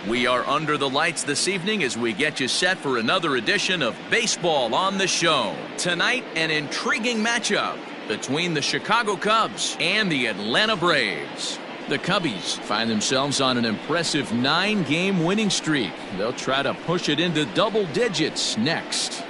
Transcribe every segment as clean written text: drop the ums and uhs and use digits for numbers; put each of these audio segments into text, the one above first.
We are under the lights this evening as we get you set for another edition of Baseball on the Show. Tonight, an intriguing matchup between the Chicago Cubs and the Atlanta Braves. The Cubbies find themselves on an impressive 9-game winning streak. They'll try to push it into double digits next.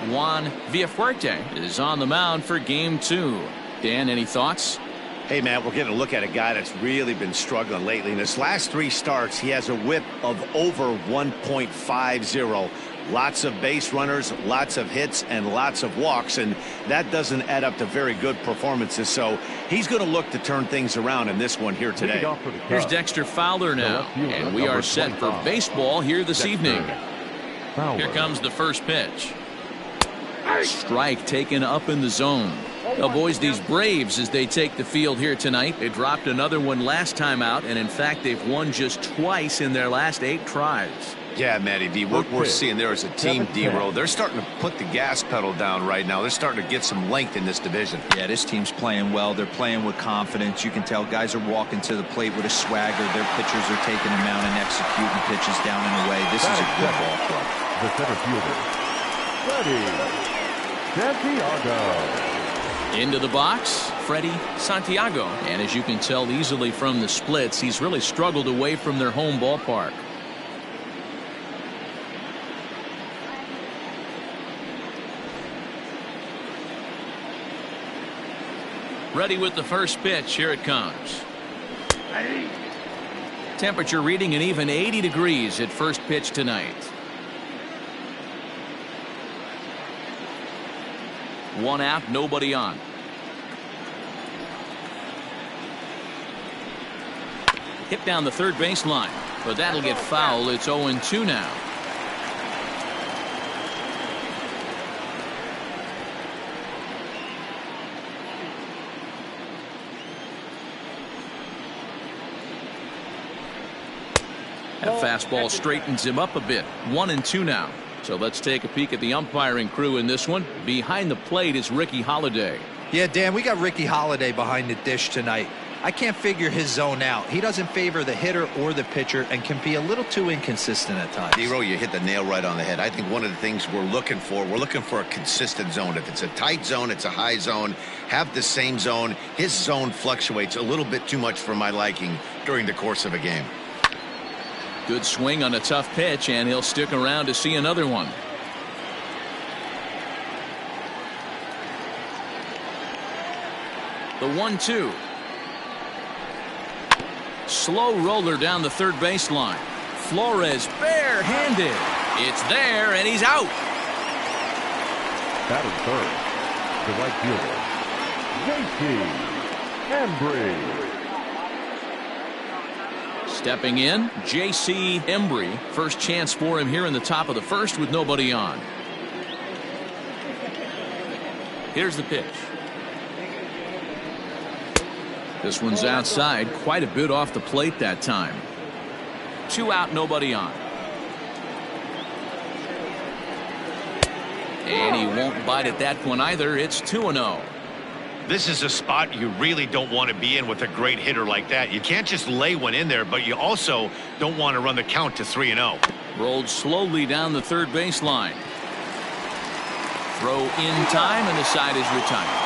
Juan Villafuerte is on the mound for Game 2. Dan, any thoughts? Hey, man, we're getting a look at a guy that's really been struggling lately. In his last 3 starts, he has a whip of over 1.50. Lots of base runners, lots of hits, and lots of walks, and that doesn't add up to very good performances. So he's going to look to turn things around in this one here today. Here's Dexter Fowler now, and we are set for baseball here this evening. Here comes the first pitch. Strike taken up in the zone. Now, boys, these Braves, as they take the field here tonight, they dropped another one last time out, and in fact, they've won just twice in their last 8 tries. Yeah, Matty V, what we're seeing there is a team D-roll. They're starting to put the gas pedal down right now. They're starting to get some length in this division. Yeah, this team's playing well. They're playing with confidence. You can tell guys are walking to the plate with a swagger. Their pitchers are taking them out and executing pitches down and away. This is a good ball club. The center fielder, Freddie Santiago. Into the box, Freddie Santiago. And as you can tell easily from the splits, he's really struggled away from their home ballpark. Ready with the first pitch. Here it comes. Temperature reading an even 80 degrees at first pitch tonight. 1 out, nobody on. Hit down the third baseline, but that'll get foul. It's 0-2 now. That fastball straightens him up a bit. 1-2 now. So let's take a peek at the umpiring crew in this one. Behind the plate is Ricky Holiday. Yeah, Dan, we got Ricky Holiday behind the dish tonight. I can't figure his zone out. He doesn't favor the hitter or the pitcher and can be a little too inconsistent at times. Zero, you hit the nail right on the head. I think one of the things we're looking for a consistent zone. If it's a tight zone, it's a high zone. Have the same zone. His zone fluctuates a little bit too much for my liking during the course of a game. Good swing on a tough pitch, and he'll stick around to see another one. The 1-2. Slow roller down the third baseline. Flores barehanded. It's there, and he's out. Batting third, the right fielder, J.C. Embry. Stepping in, J.C. Embry. First chance for him here in the top of the first with nobody on. Here's the pitch. This one's outside, quite a bit off the plate that time. 2 out, nobody on. And he won't bite at that one either. It's 2-0. This is a spot you really don't want to be in with a great hitter like that. You can't just lay one in there, but you also don't want to run the count to 3-0. Rolled slowly down the third baseline. Throw in time, and the side is retired.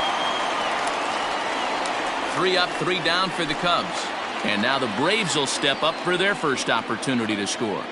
3 up, 3 down for the Cubs. And now the Braves will step up for their first opportunity to score.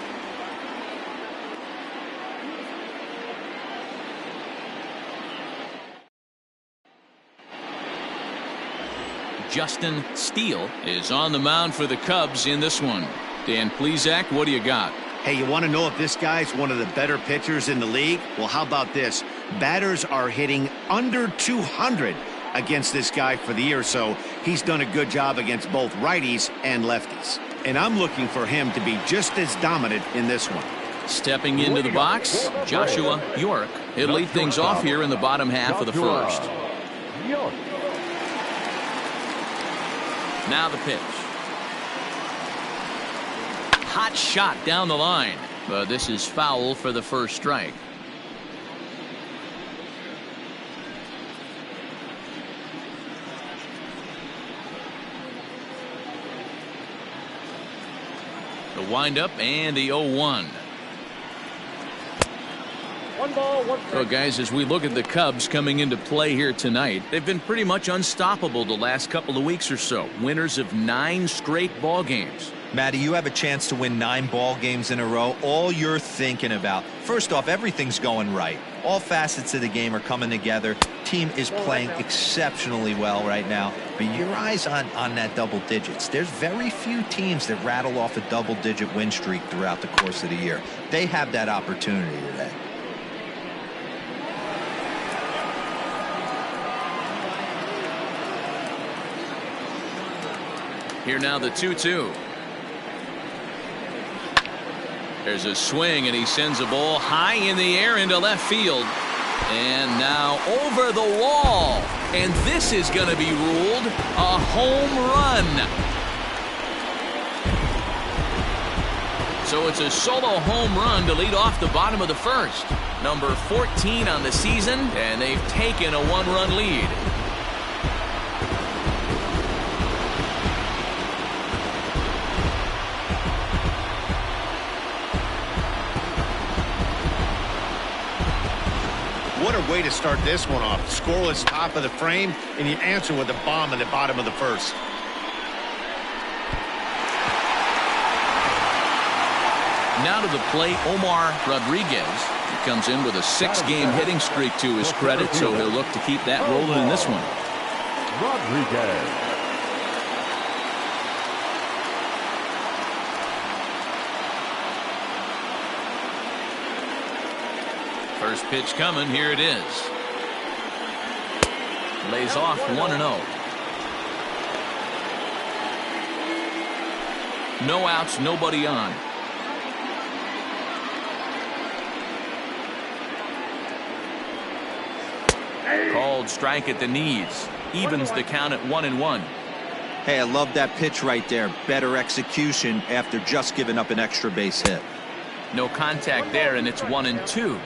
Justin Steele is on the mound for the Cubs in this one. Dan Plesac, what do you got? Hey, you want to know if this guy's one of the better pitchers in the league? Well, how about this? Batters are hitting under 200 against this guy for the year, so he's done a good job against both righties and lefties. And I'm looking for him to be just as dominant in this one. Stepping into the box, Joshua York. He'll lead things off here in the bottom half of the first. Now the pitch. Hot shot down the line, but this is foul for the first strike. windup and the 0-1. So guys, as we look at the Cubs coming into play here tonight, they've been pretty much unstoppable the last couple of weeks or so. Winners of 9 straight ball games. Matty, you have a chance to win 9 ball games in a row. All you're thinking about, first off, everything's going right. All facets of the game are coming together. Team is playing exceptionally well right now. But your eyes on that double digits. There's very few teams that rattle off a double-digit win streak throughout the course of the year. They have that opportunity today. Here now the 2-2. There's a swing, and he sends a ball high in the air into left field. And now over the wall. And this is going to be ruled a home run. So it's a solo home run to lead off the bottom of the first. Number 14 on the season, and they've taken a 1-run lead. What a way to start this one off. Scoreless top of the frame, and you answer with a bomb at the bottom of the first. Now to the plate, Omar Rodriguez. He comes in with a 6-game hitting streak to his credit, so he'll look to keep that rolling in this one. Rodriguez. First pitch coming. Here it is. Lays off 1-0. No outs, nobody on. Called strike at the knees. Evens the count at 1-1. Hey, I love that pitch right there. Better execution after just giving up an extra base hit. No contact there, and it's 1-2.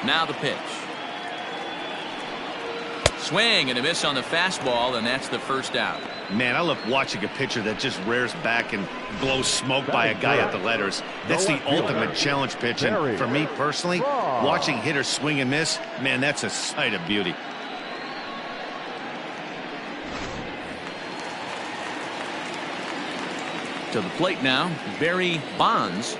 Now the pitch. Swing and a miss on the fastball, and that's the first out. Man, I love watching a pitcher that just rears back and blows smoke by a guy at the letters. That's the ultimate challenge pitch. And for me personally, watching hitters swing and miss, man, that's a sight of beauty. To the plate now, Barry Bonds.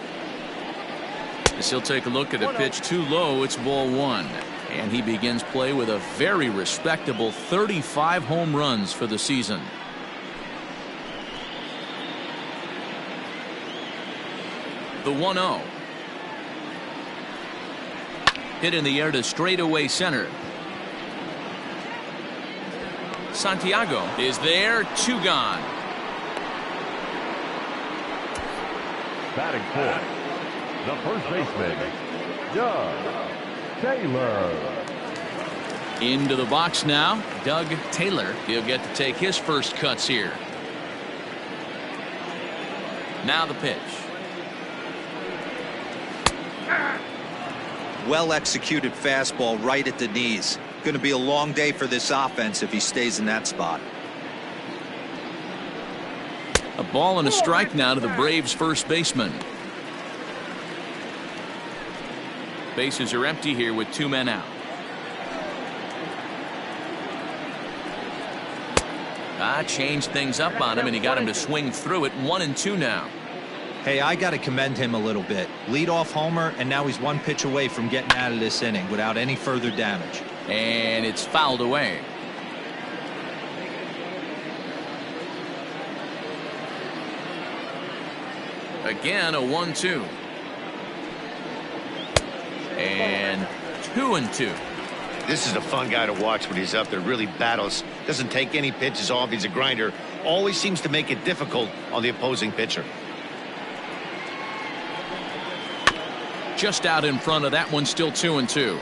As he'll take a look at a pitch too low, it's ball 1. And he begins play with a very respectable 35 home runs for the season. The 1-0. Hit in the air to straightaway center. Santiago is there, 2 gone. Batting fourth, the first baseman, Doug Taylor. Into the box now, Doug Taylor. He'll get to take his first cuts here. Now the pitch. Well executed fastball right at the knees. Going to be a long day for this offense if he stays in that spot. A ball and a strike now to the Braves first baseman. Bases are empty here with 2 men out. Changed things up on him, and he got him to swing through it. 1-2 now. Hey, I got to commend him a little bit. Leadoff homer, and now he's 1 pitch away from getting out of this inning without any further damage. And it's fouled away. Again, a 1-2. And 2-2. This is a fun guy to watch when he's up there. Really battles. Doesn't take any pitches off. He's a grinder. Always seems to make it difficult on the opposing pitcher. Just out in front of that one, still 2-2.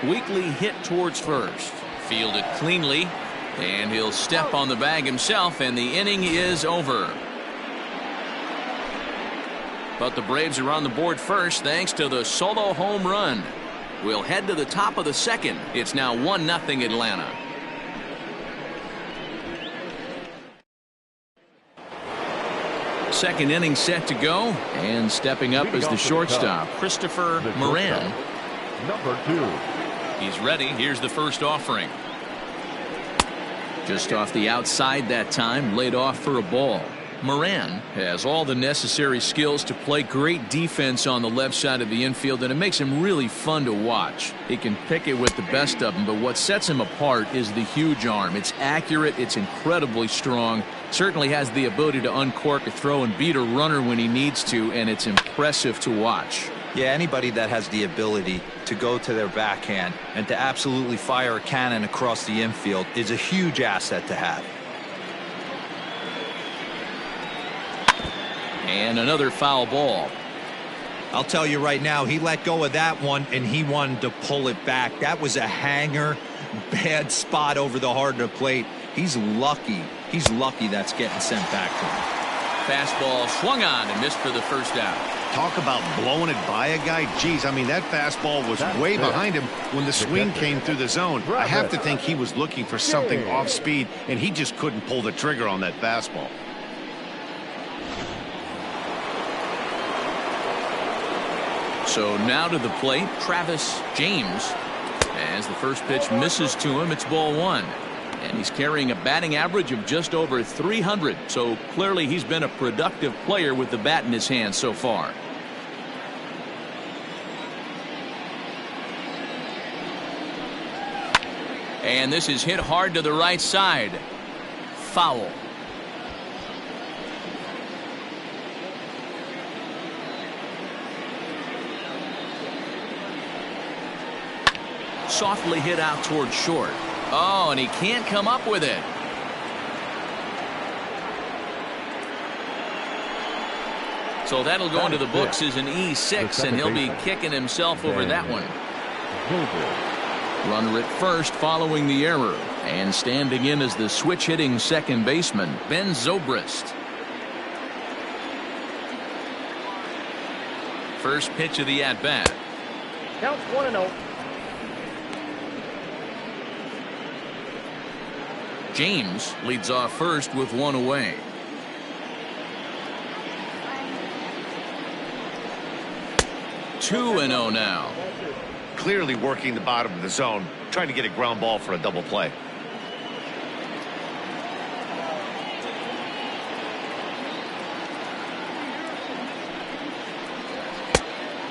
Weekly hit towards first. Fielded cleanly. And he'll step on the bag himself, and the inning is over. But the Braves are on the board first thanks to the solo home run. We'll head to the top of the second. It's now 1-0 Atlanta. Second inning set to go, and stepping up is the shortstop, Christopher Moran. Number 2. He's ready. Here's the first offering. Just off the outside that time, laid off for a ball. Moran has all the necessary skills to play great defense on the left side of the infield, and it makes him really fun to watch. He can pick it with the best of them, but what sets him apart is the huge arm. It's accurate, it's incredibly strong, certainly has the ability to uncork a throw and beat a runner when he needs to, and it's impressive to watch. Yeah, anybody that has the ability to go to their backhand and to absolutely fire a cannon across the infield is a huge asset to have. And another foul ball. I'll tell you right now, he let go of that one and he wanted to pull it back. That was a hanger, bad spot over the heart of the plate. He's lucky. He's lucky that's getting sent back to him. Fastball swung on and missed for the first out. Talk about blowing it by a guy. Geez, I mean, that fastball was way behind him when the swing came through the zone. I have to think he was looking for something off speed, and he just couldn't pull the trigger on that fastball. So now to the plate, Travis James. As the first pitch misses to him, it's ball 1. And he's carrying a batting average of just over 300. So clearly he's been a productive player with the bat in his hand so far. And this is hit hard to the right side. Foul. Softly hit out toward short. Oh, and he can't come up with it. So that'll go into the books as an E6, and he'll be kicking himself over that one. Runner at first following the error, and standing in as the switch-hitting second baseman, Ben Zobrist. First pitch of the at-bat. Counts 1-0. James leads off first with one away. Two and 0 now. Clearly working the bottom of the zone, trying to get a ground ball for a double play.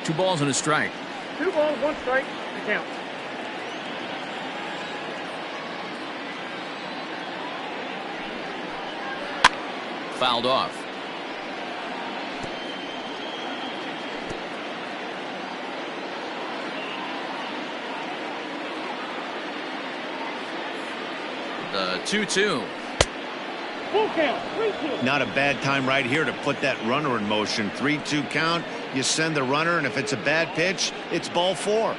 Two balls and a strike. 2 balls, 1 strike to count. Fouled off. The 2-2. Full count, 3-2. Not a bad time right here to put that runner in motion. 3-2 count. You send the runner, and if it's a bad pitch, it's ball 4.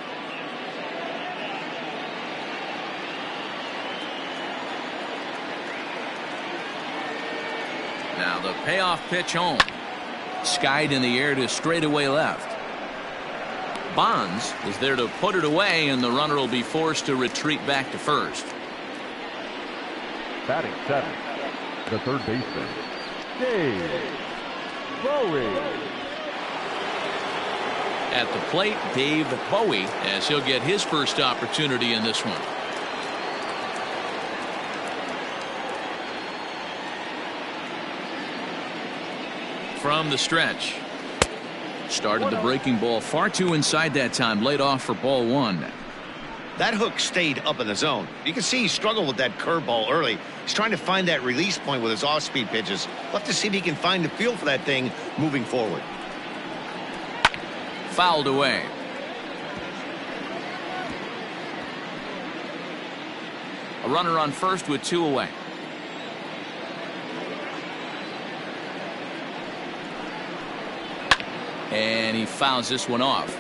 Now the payoff pitch home. Skied in the air to straightaway left. Bonds is there to put it away, and the runner will be forced to retreat back to first. Batting 7, the third baseman, Dave Bowie. At the plate, Dave Bowie, as he'll get his first opportunity in this one. From the stretch. Started the breaking ball far too inside that time. Laid off for ball 1. That hook stayed up in the zone. You can see he struggled with that curveball early. He's trying to find that release point with his off-speed pitches. We'll have to see if he can find the feel for that thing moving forward. Fouled away. A runner on first with 2 away. And he fouls this one off.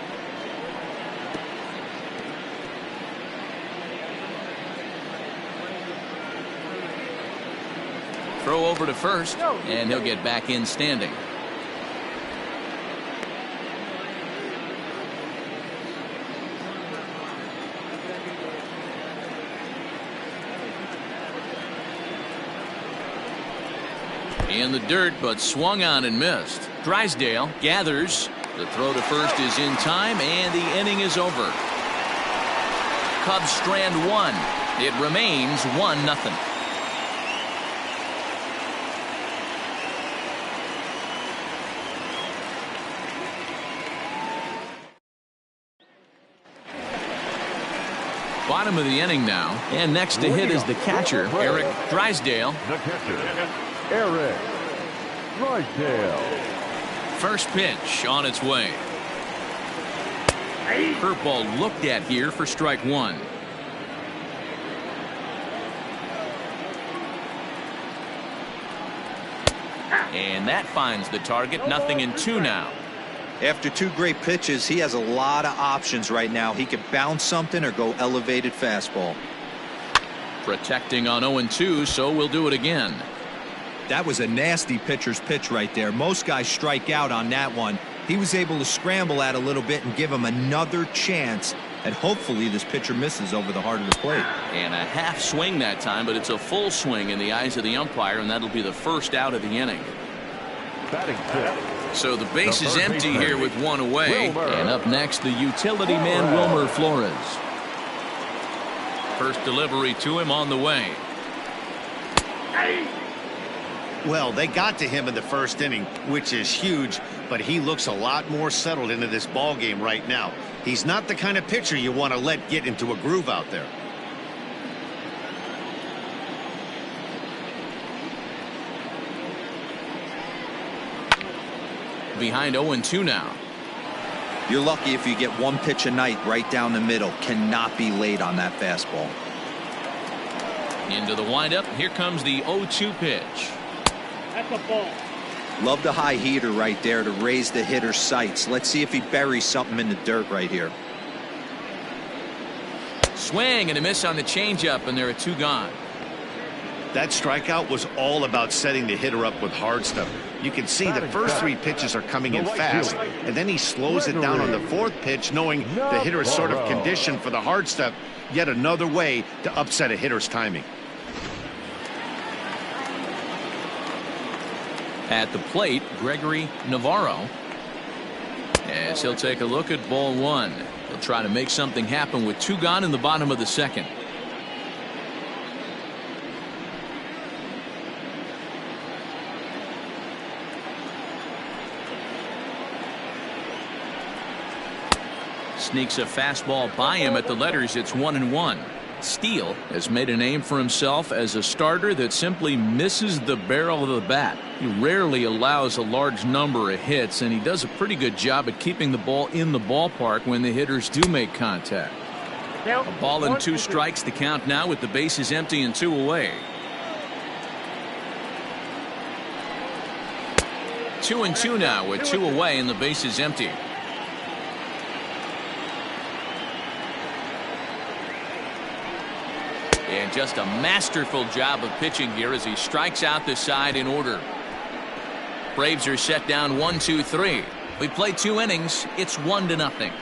Throw over to first, and he'll get back in standing. In the dirt, but swung on and missed. Drysdale gathers. The throw to first is in time, and the inning is over. Cubs strand one. It remains 1-0. Bottom of the inning now, and next to hit is the catcher, Eric Drysdale. The catcher, Eric Drysdale. First pitch on its way. Curveball looked at here for strike one. And that finds the target. 0-2 now. After two great pitches, he has a lot of options right now. He could bounce something or go elevated fastball. Protecting on 0-2, so we'll do it again. That was a nasty pitcher's pitch right there. Most guys strike out on that one. He was able to scramble at a little bit and give him another chance, and hopefully this pitcher misses over the heart of the plate. And a half swing that time, but it's a full swing in the eyes of the umpire, and that'll be the first out of the inning. Batting fifth. So the base is empty here with one away. And up next, the utility man, Wilmer Flores. First delivery to him on the way. Well, they got to him in the first inning, which is huge, but he looks a lot more settled into this ball game right now. He's not the kind of pitcher you want to let get into a groove out there. Behind 0-2 now. You're lucky if you get one pitch a night right down the middle. Cannot be late on that fastball. Into the windup. Here comes the 0-2 pitch. That's a ball. Love the high heater right there to raise the hitter's sights. Let's see if he buries something in the dirt right here. Swing and a miss on the changeup, and there are two gone. That strikeout was all about setting the hitter up with hard stuff. You can see the first three pitches are coming in fast, and then he slows it down on the fourth pitch, knowing the hitter is sort of conditioned for the hard stuff. Yet another way to upset a hitter's timing. At the plate, Gregory Navarro. As he'll take a look at ball one. He'll try to make something happen with two gone in the bottom of the second. Sneaks a fastball by him at the letters. It's 1-1. Steele has made a name for himself as a starter that simply misses the barrel of the bat. He rarely allows a large number of hits, and he does a pretty good job at keeping the ball in the ballpark when the hitters do make contact. A ball and two strikes to count now with the bases empty and two away. 2-2 now with two away and the bases empty. And just a masterful job of pitching here as he strikes out the side in order. Braves are set down 1-2-3. We played 2 innings. It's 1-0.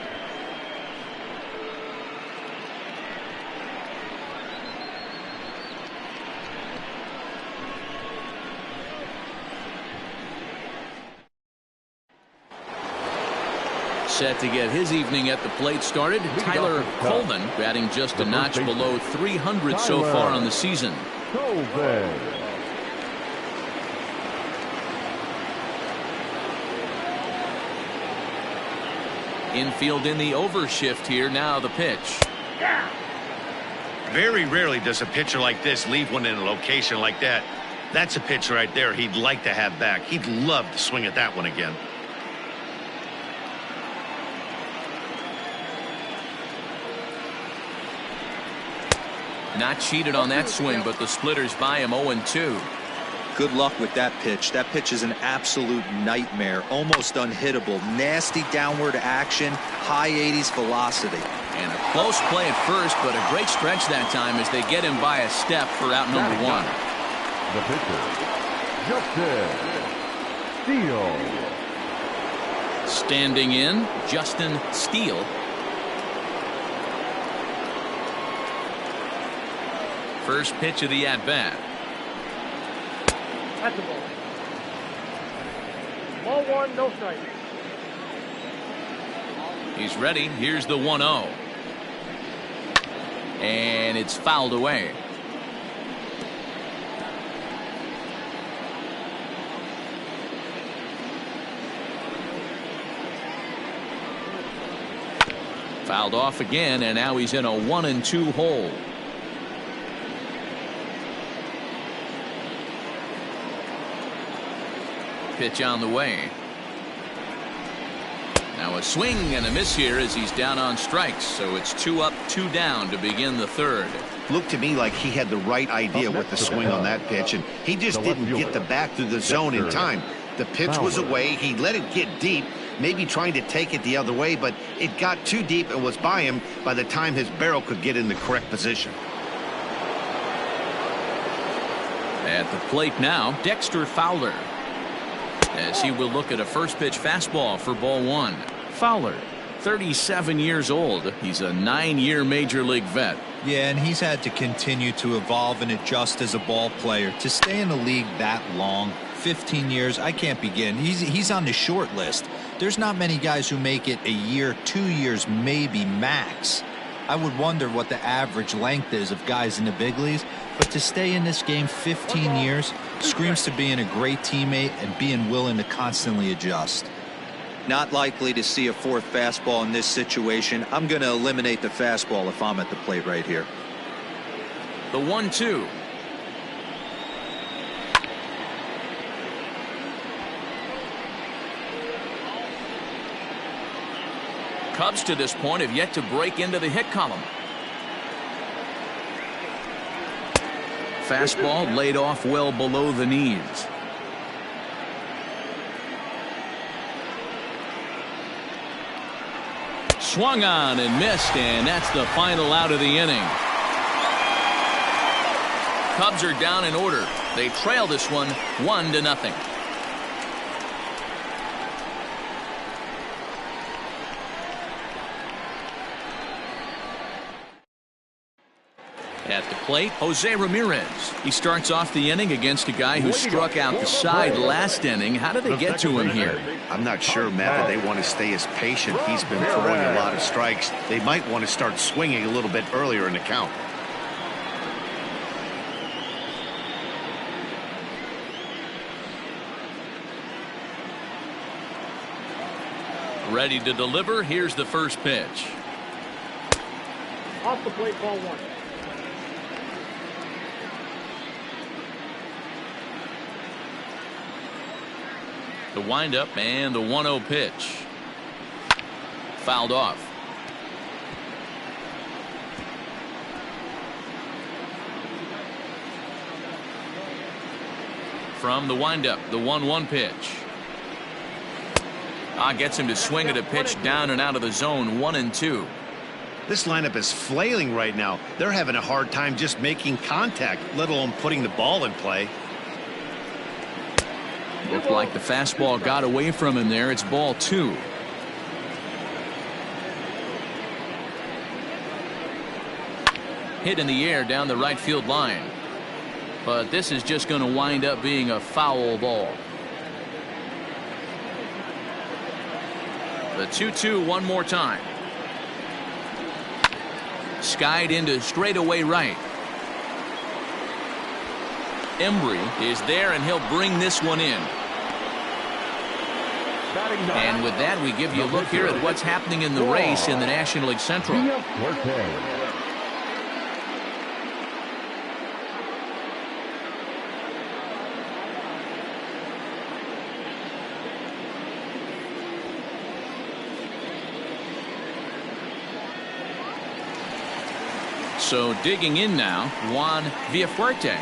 Set to get his evening at the plate started. Tyler Colvin batting just a notch below 300 so far on the season. Infield in the overshift here. Now the pitch. Very rarely does a pitcher like this leave one in a location like that. That's a pitch right there he'd like to have back. He'd love to swing at that one again. Not cheated on that swing, but the splitters by him. 0-2. Good luck with that pitch. That pitch is an absolute nightmare. Almost unhittable. Nasty downward action. High 80s velocity. And a close play at first, but a great stretch that time as they get him by a step for out number one. The pitcher, Justin Steele. Standing in, Justin Steele. First pitch of the at-bat. Ball one, no strike. He's ready. Here's the 1-0. And it's fouled away. Fouled off again, and now he's in a 1-2 hole. Pitch on the way. Now a swing and a miss here as he's down on strikes. So it's 2 up, 2 down to begin the third. Looked to me like he had the right idea with the swing on that pitch, and he just didn't get the bat through the zone in time. The pitch was away. He let it get deep, maybe trying to take it the other way, but it got too deep and was by him by the time his barrel could get in the correct position. At the plate now, Dexter Fowler, as he will look at a first pitch fastball for ball one. Fowler, 37 years old. He's a 9-year major league vet. Yeah, and he's had to continue to evolve and adjust as a ball player. To stay in the league that long, 15 years, I can't begin. He's on the short list. There's not many guys who make it a year, 2 years, maybe max. I would wonder what the average length is of guys in the big leagues, but to stay in this game 15 years screams to being a great teammate and being willing to constantly adjust. Not likely to see a fourth fastball in this situation. I'm going to eliminate the fastball if I'm at the plate right here. The 1-2. Cubs to this point have yet to break into the hit column. Fastball laid off well below the knees. Swung on and missed, and that's the final out of the inning. Cubs are down in order. They trail this one 1-0. At the plate, Jose Ramirez. He starts off the inning against a guy who struck out the side last inning. How did they get to him here? I'm not sure, Matt, that they want to stay as patient. He's been throwing a lot of strikes. They might want to start swinging a little bit earlier in the count. Ready to deliver. Here's the first pitch. Off the plate, ball one. The windup and the 1-0 pitch. Fouled off. From the windup, the 1-1 pitch. Gets him to swing at a pitch down and out of the zone. 1-2. This lineup is flailing right now. They're having a hard time just making contact, let alone putting the ball in play. Looked like the fastball got away from him there. It's ball 2. Hit in the air down the right field line. But this is just going to wind up being a foul ball. The 2-2 one more time. Skied into straightaway right. Embry is there, and he'll bring this one in. And with that, we give you a look here at what's happening in the race in the National League Central. So digging in now, Juan Villafuerte.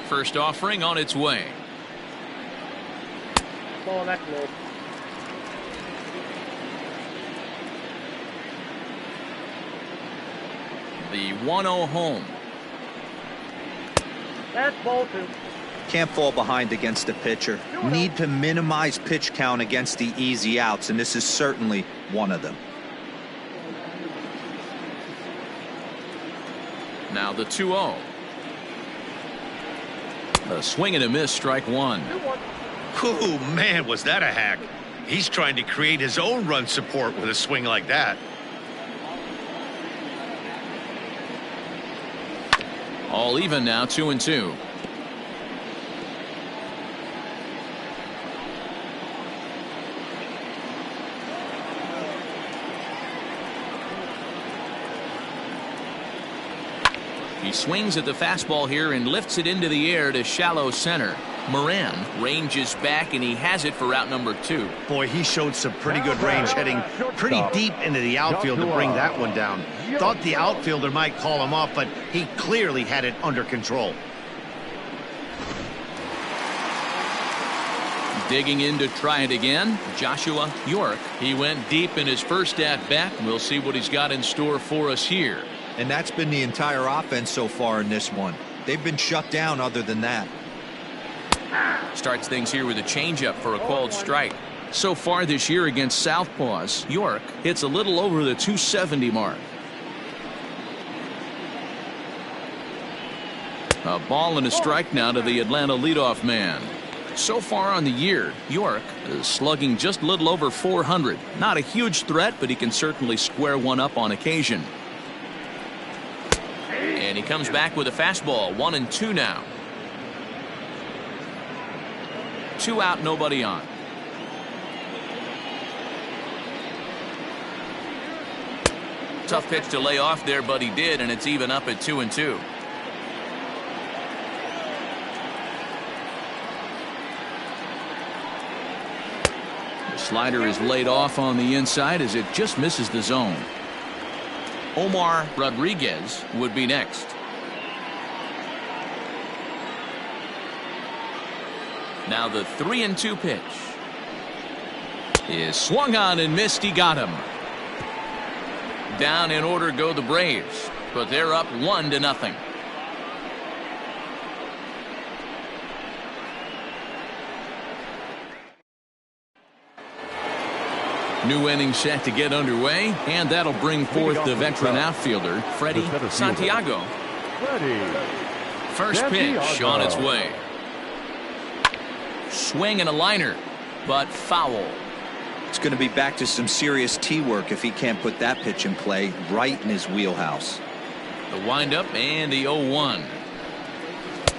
First offering on its way. Ball that low. The 1-0 home. That's ball 2. Can't fall behind against the pitcher. Need to minimize pitch count against the easy outs, and this is certainly one of them. Now the 2-0. A swing and a miss, strike one. Ooh, man, was that a hack. He's trying to create his own run support with a swing like that. All even now, 2-2. He swings at the fastball here and lifts it into the air to shallow center. Moran ranges back, and he has it for out number 2. Boy, he showed some pretty good range, heading pretty deep into the outfield to bring that one down. Thought the outfielder might call him off, but he clearly had it under control. Digging in to try it again, Joshua York. He went deep in his first at-bat. We'll see what he's got in store for us here. And that's been the entire offense so far in this one. They've been shut down other than that. Starts things here with a changeup for a called strike. So far this year against Southpaws, York hits a little over the 270 mark. A ball and a strike now to the Atlanta leadoff man. So far on the year, York is slugging just a little over 400. Not a huge threat, but he can certainly square one up on occasion. And he comes back with a fastball. 1-2 now. 2 out, nobody on. Tough pitch to lay off there, but he did, and it's even up at 2-2. The slider is laid off on the inside as it just misses the zone. Omar Rodriguez would be next. Now the 3-2 pitch is swung on and missed. He got him. Down in order go the Braves, but they're up 1-0. New inning set to get underway, and that'll bring forth the veteran outfielder, Freddie Santiago. First pitch on its way. Swing and a liner, but foul. It's going to be back to some serious tee work if he can't put that pitch in play right in his wheelhouse. The windup and the 0-1.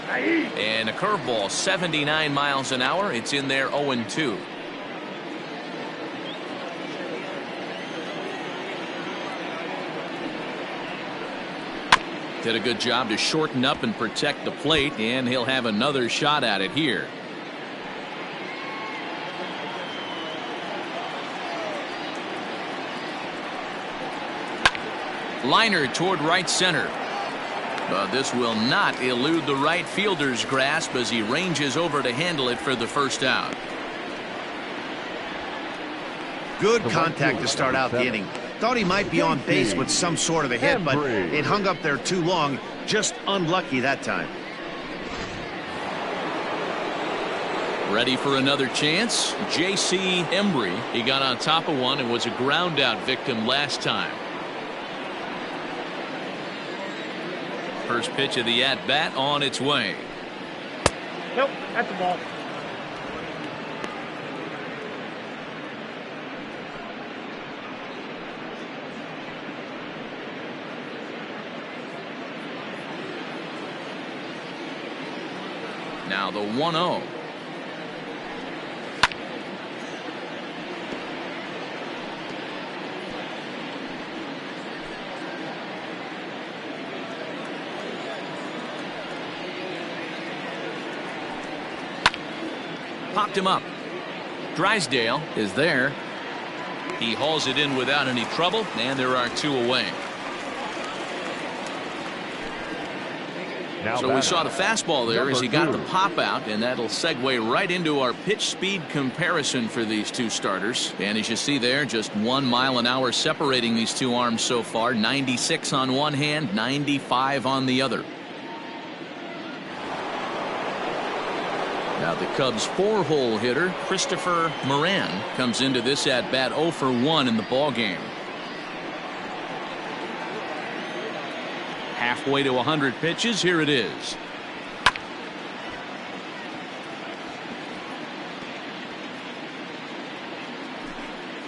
And a curveball, 79 miles an hour. It's in there, 0-2. Did a good job to shorten up and protect the plate, and he'll have another shot at it here. Liner toward right center. But this will not elude the right fielder's grasp as he ranges over to handle it for the first out. Good contact to start out the inning. Thought he might be on base with some sort of a hit, but it hung up there too long. Just unlucky that time. Ready for another chance. J.C. Embry. He got on top of one and was a ground out victim last time. First pitch of the at-bat on its way. Nope, that's the ball. Now the 1-0. Popped him up. Drysdale is there. He hauls it in without any trouble, and there are 2 away. So we saw the fastball there as he got the pop out, and that'll segue right into our pitch speed comparison for these two starters. And as you see there, just 1 mile an hour separating these two arms so far. 96 on one hand, 95 on the other. Now the Cubs' 4-hole hitter, Christopher Moran, comes into this at bat 0 for 1 in the ballgame. Halfway to 100 pitches. Here it is.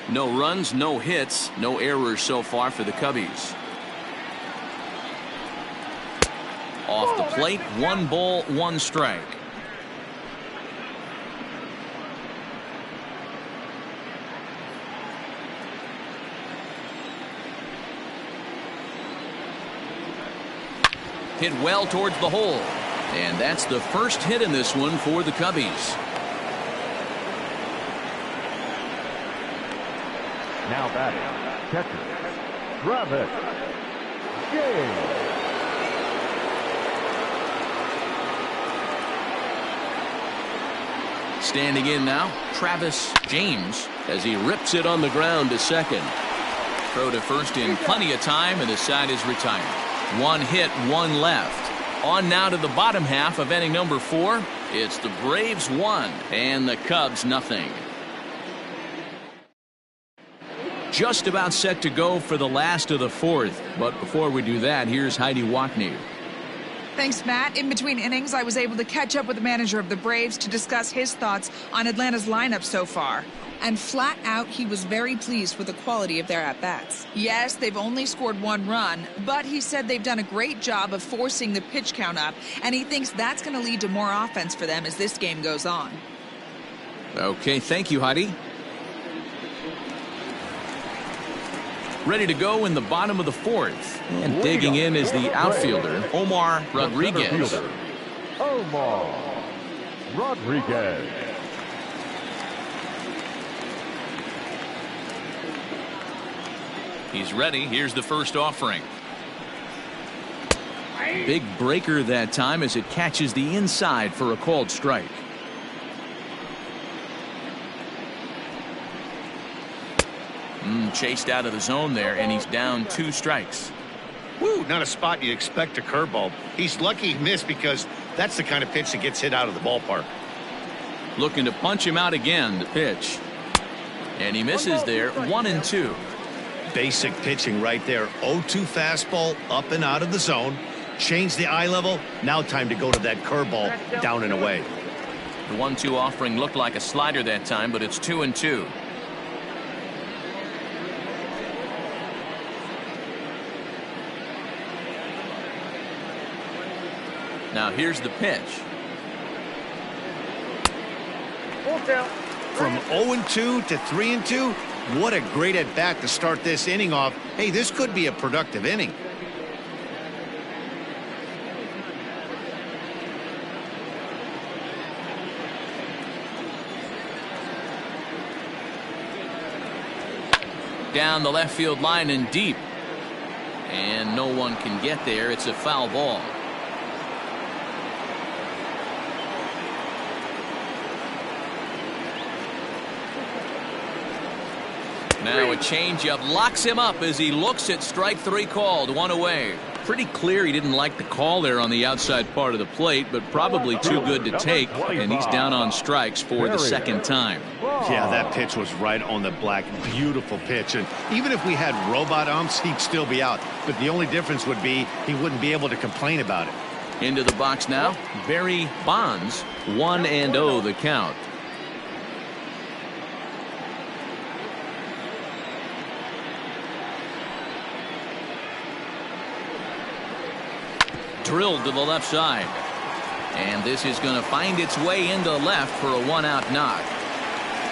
No runs, no hits, no errors so far for the Cubbies. Off the plate, 1 ball, 1 strike. Hit well towards the hole. And that's the first hit in this one for the Cubbies. Now batting, catcher, Travis James. Standing in now, Travis James, as he rips it on the ground to second. Throw to first in plenty of time, and the side is retired. 1 hit, 1 left. On now to the bottom half of inning number 4. It's the Braves 1 and the Cubs nothing. Just about set to go for the last of the 4th. But before we do that, here's Heidi Watney. Thanks, Matt. In between innings, I was able to catch up with the manager of the Braves to discuss his thoughts on Atlanta's lineup so far. And flat out, he was very pleased with the quality of their at-bats. Yes, they've only scored 1 run, but he said they've done a great job of forcing the pitch count up, and he thinks that's going to lead to more offense for them as this game goes on. Okay, thank you, Heidi. Ready to go in the bottom of the 4th. And digging in is the outfielder, Omar Rodriguez. Omar Rodriguez. He's ready. Here's the first offering. Big breaker that time as it catches the inside for a called strike. Chased out of the zone there, and he's down 2 strikes. Woo, not a spot you'd expect a curveball. He's lucky he missed because that's the kind of pitch that gets hit out of the ballpark. Looking to punch him out again, the pitch. And he misses there, 1-2. Basic pitching right there. 0-2 fastball up and out of the zone. Change the eye level. Now time to go to that curveball down and away. The 1-2 offering looked like a slider that time, but it's 2-2. Now here's the pitch. From 0-2 to 3-2, what a great at bat to start this inning off. Hey, this could be a productive inning. Down the left field line and deep. And no one can get there. It's a foul ball. Now a changeup locks him up as he looks at strike 3 called. 1 away. Pretty clear he didn't like the call there on the outside part of the plate, but probably too good to take, and he's down on strikes for the 2nd time. Yeah, that pitch was right on the black. Beautiful pitch. And even if we had robot umps, he'd still be out. But the only difference would be he wouldn't be able to complain about it. Into the box now, Barry Bonds. 1-0 the count. Drilled to the left side. And this is going to find its way into left for a 1-out knock.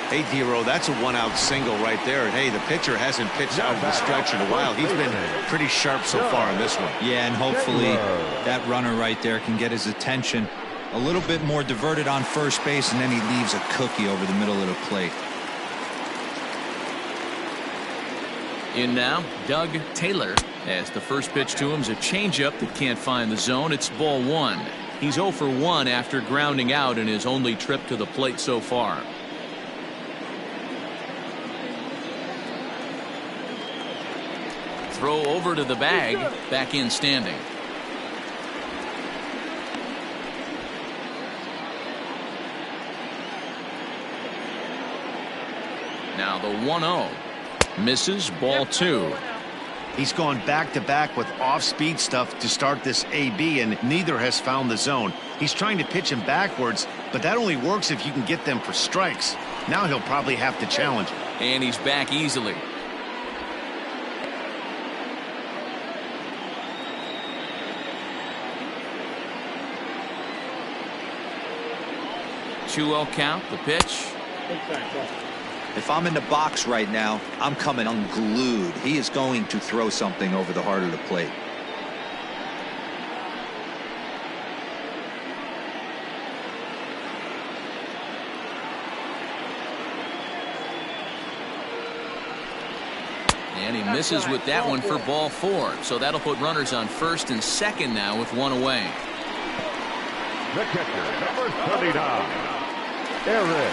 Hey, D-Row, that's a 1-out single right there. And hey, the pitcher hasn't pitched out of the stretch in a while. He's been pretty sharp so far in this one. Yeah, and hopefully that runner right there can get his attention. A little bit more diverted on first base, and then he leaves a cookie over the middle of the plate. In now, Doug Taylor, as the first pitch to him is a changeup that can't find the zone. It's ball 1. He's 0 for 1 after grounding out in his only trip to the plate so far. Throw over to the bag, back in standing. Now the 1-0. Misses, ball 2. He's gone back-to-back with off-speed stuff to start this AB, and neither has found the zone. He's trying to pitch him backwards, but that only works if you can get them for strikes. Now he'll probably have to challenge. And he's back easily. Two-0 count, the pitch. If I'm in the box right now, I'm coming unglued. He is going to throw something over the heart of the plate. And he misses with that one for ball 4. So that'll put runners on first and second now with one away. The catcher, number 39, Eric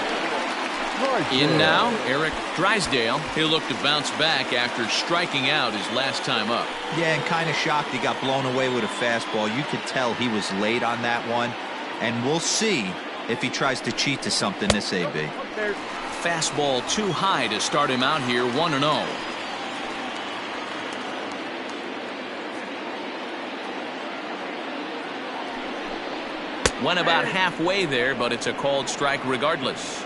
Drysdale. In now, Eric Drysdale. He'll look to bounce back after striking out his last time up. Yeah, and kind of shocked he got blown away with a fastball. You could tell he was late on that one. And we'll see if he tries to cheat to something this AB. Fastball too high to start him out here 1-0. Went about halfway there, but it's a called strike regardless.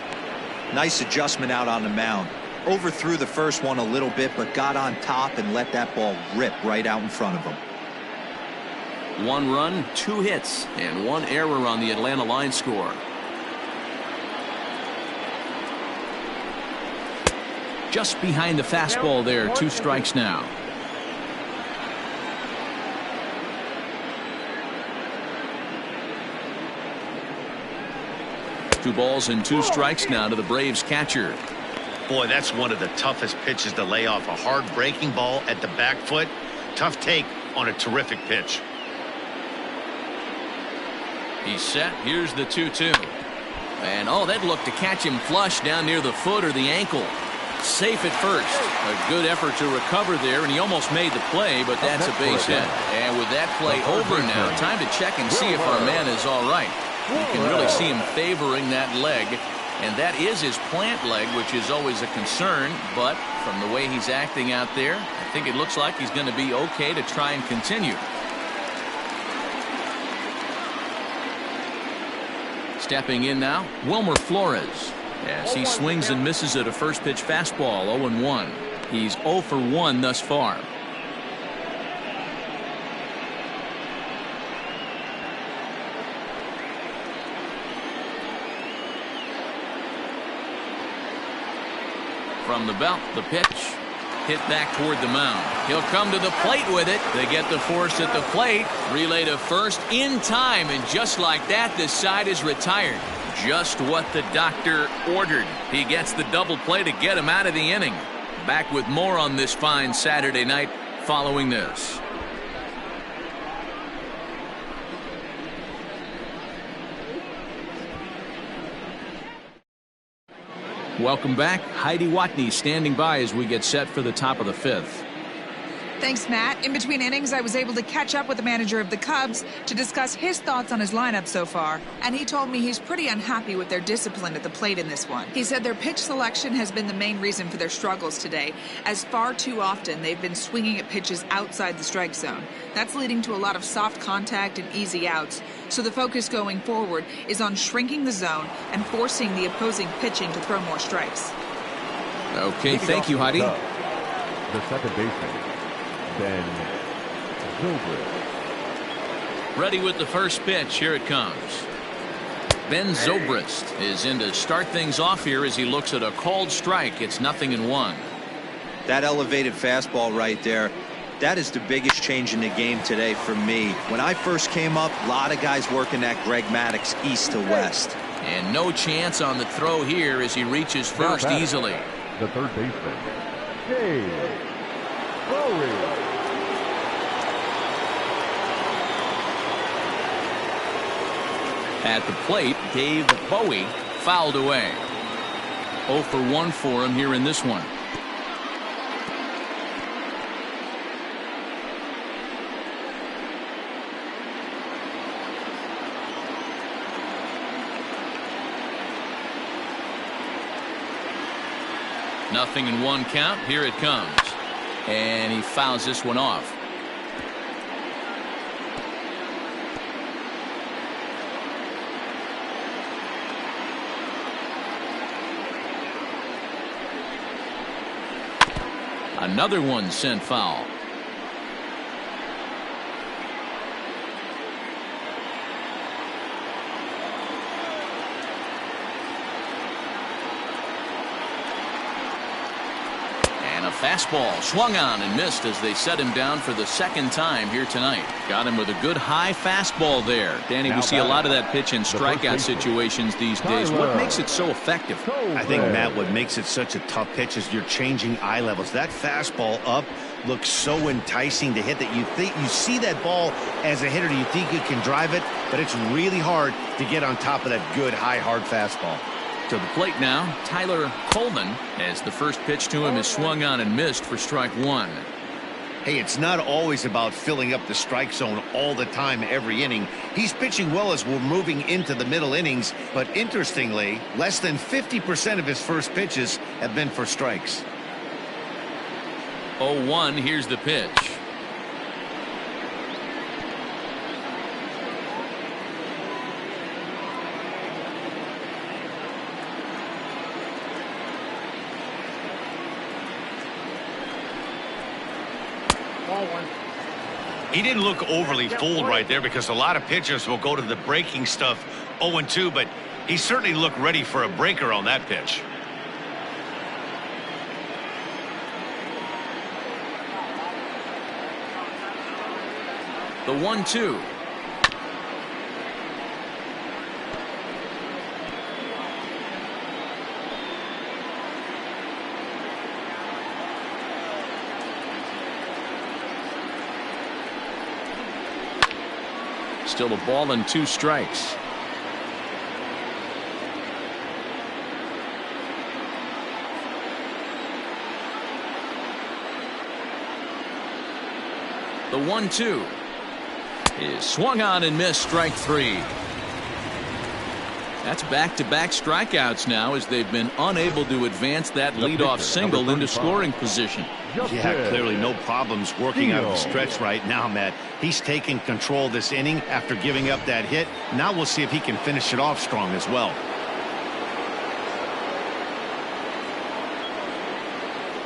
Nice adjustment out on the mound. Overthrew the first one a little bit, but got on top and let that ball rip right out in front of him. 1 run, 2 hits, and 1 error on the Atlanta line score. Just behind the fastball there, 2 strikes now. Two balls and 2 strikes now to the Braves catcher. Boy, that's one of the toughest pitches to lay off. A hard breaking ball at the back foot. Tough take on a terrific pitch. He's set. Here's the 2-2. And oh, that looked to catch him flush down near the foot or the ankle. Safe at first. A good effort to recover there, and he almost made the play, but that's a base hit. And with that play over now, time to check and see if our man is all right. You can really see him favoring that leg, and that is his plant leg, which is always a concern, but from the way he's acting out there, I think it looks like he's going to be okay to try and continue. Stepping in now, Wilmer Flores, as he swings and misses at a first pitch fastball. 0-1. He's 0 for 1 thus far. From the belt, the pitch hit back toward the mound. He'll come to the plate with it. They get the force at the plate. Relay to first in time, and just like that, this side is retired. Just what the doctor ordered. He gets the double play to get him out of the inning. Back with more on this fine Saturday night following this. Welcome back. Heidi Watney standing by as we get set for the top of the 5th. Thanks, Matt. In between innings, I was able to catch up with the manager of the Cubs to discuss his thoughts on his lineup so far. And he told me he's pretty unhappy with their discipline at the plate in this one. He said their pitch selection has been the main reason for their struggles today, as far too often they've been swinging at pitches outside the strike zone. That's leading to a lot of soft contact and easy outs. So the focus going forward is on shrinking the zone and forcing the opposing pitching to throw more strikes. Okay, thank you, Heidi. The second baseman, Ben Zobrist. Ready with the first pitch. Here it comes. Ben Zobrist is in to start things off here as he looks at a called strike. It's 0-1. That elevated fastball right there, that is the biggest change in the game today for me. When I first came up, a lot of guys working that Greg Maddux east to west. And no chance on the throw here as he reaches first easily. The third baseman, Dave Bowie. At the plate, Dave Bowie fouled away. 0 for 1 for him here in this one. Nothing in 1 count. Here it comes. And he fouls this one off. Another one sent foul. And a fastball swung on and missed as they set him down for the second time here tonight. Got him with a good high fastball there. Danny, we see a lot of that pitch in strikeout situations these days. What makes it so effective? I think, Matt, what makes it such a tough pitch is you're changing eye levels. That fastball up looks so enticing to hit that you see that ball as a hitter, you think you can drive it, but it's really hard to get on top of that good high hard fastball. To the plate now, Tyler Coleman, as the first pitch to him is swung on and missed for strike one. Hey, it's not always about filling up the strike zone all the time every inning. He's pitching well as we're moving into the middle innings, but interestingly, less than 50% of his first pitches have been for strikes. 0-1, here's the pitch. He didn't look overly fooled right there because a lot of pitchers will go to the breaking stuff 0-2, but he certainly looked ready for a breaker on that pitch. The 1-2. Still a ball and 2 strikes. The 1-2 is swung on and missed, strike 3. That's back-to-back strikeouts now as they've been unable to advance that leadoff single into scoring position. Yeah, clearly no problems working out of the stretch right now, Matt. He's taking control this inning after giving up that hit. Now we'll see if he can finish it off strong as well.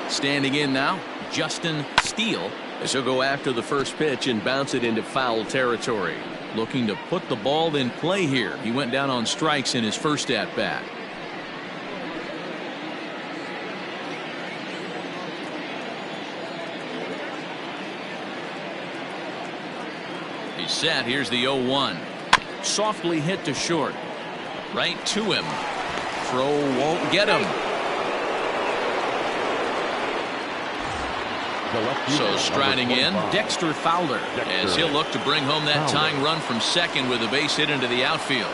Standing in now, Justin Steele, as he'll go after the first pitch and bounce it into foul territory. Looking to put the ball in play here. He went down on strikes in his first at-bat. He's set. Here's the 0-1. Softly hit to short. Right to him. Throw won't get him. So striding in, Dexter Fowler, as he'll look to bring home that tying run from second with a base hit into the outfield.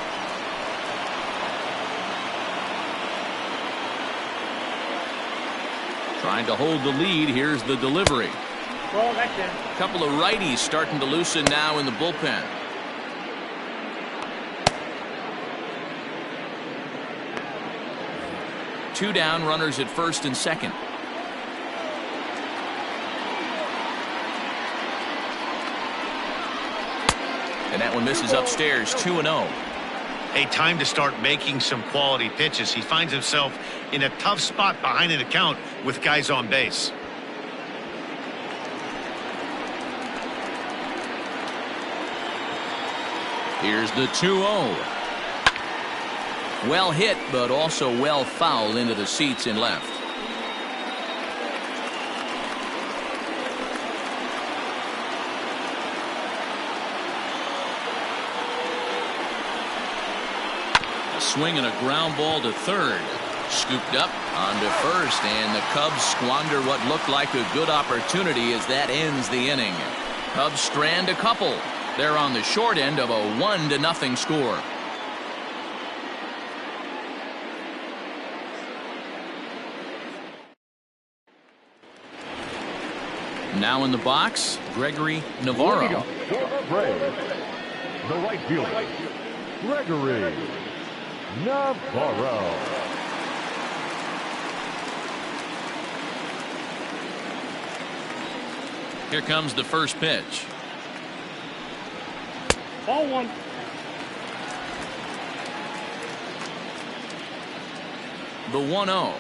Trying to hold the lead. Here's the delivery. Well, that's it. A couple of righties starting to loosen now in the bullpen. Two down, runners at first and second. And that one misses upstairs, 2-0. A time to start making some quality pitches. He finds himself in a tough spot behind an account with guys on base. Here's the 2-0. Well hit, but also well fouled into the seats in left. Swing and a ground ball to third. Scooped up onto first, and the Cubs squander what looked like a good opportunity as that ends the inning. Cubs strand a couple. They're on the short end of a 1-0 score. Now in the box, Gregory Navarro. The right fielder, Gregory Navarro. Here comes the first pitch. Ball 1. The 1-0.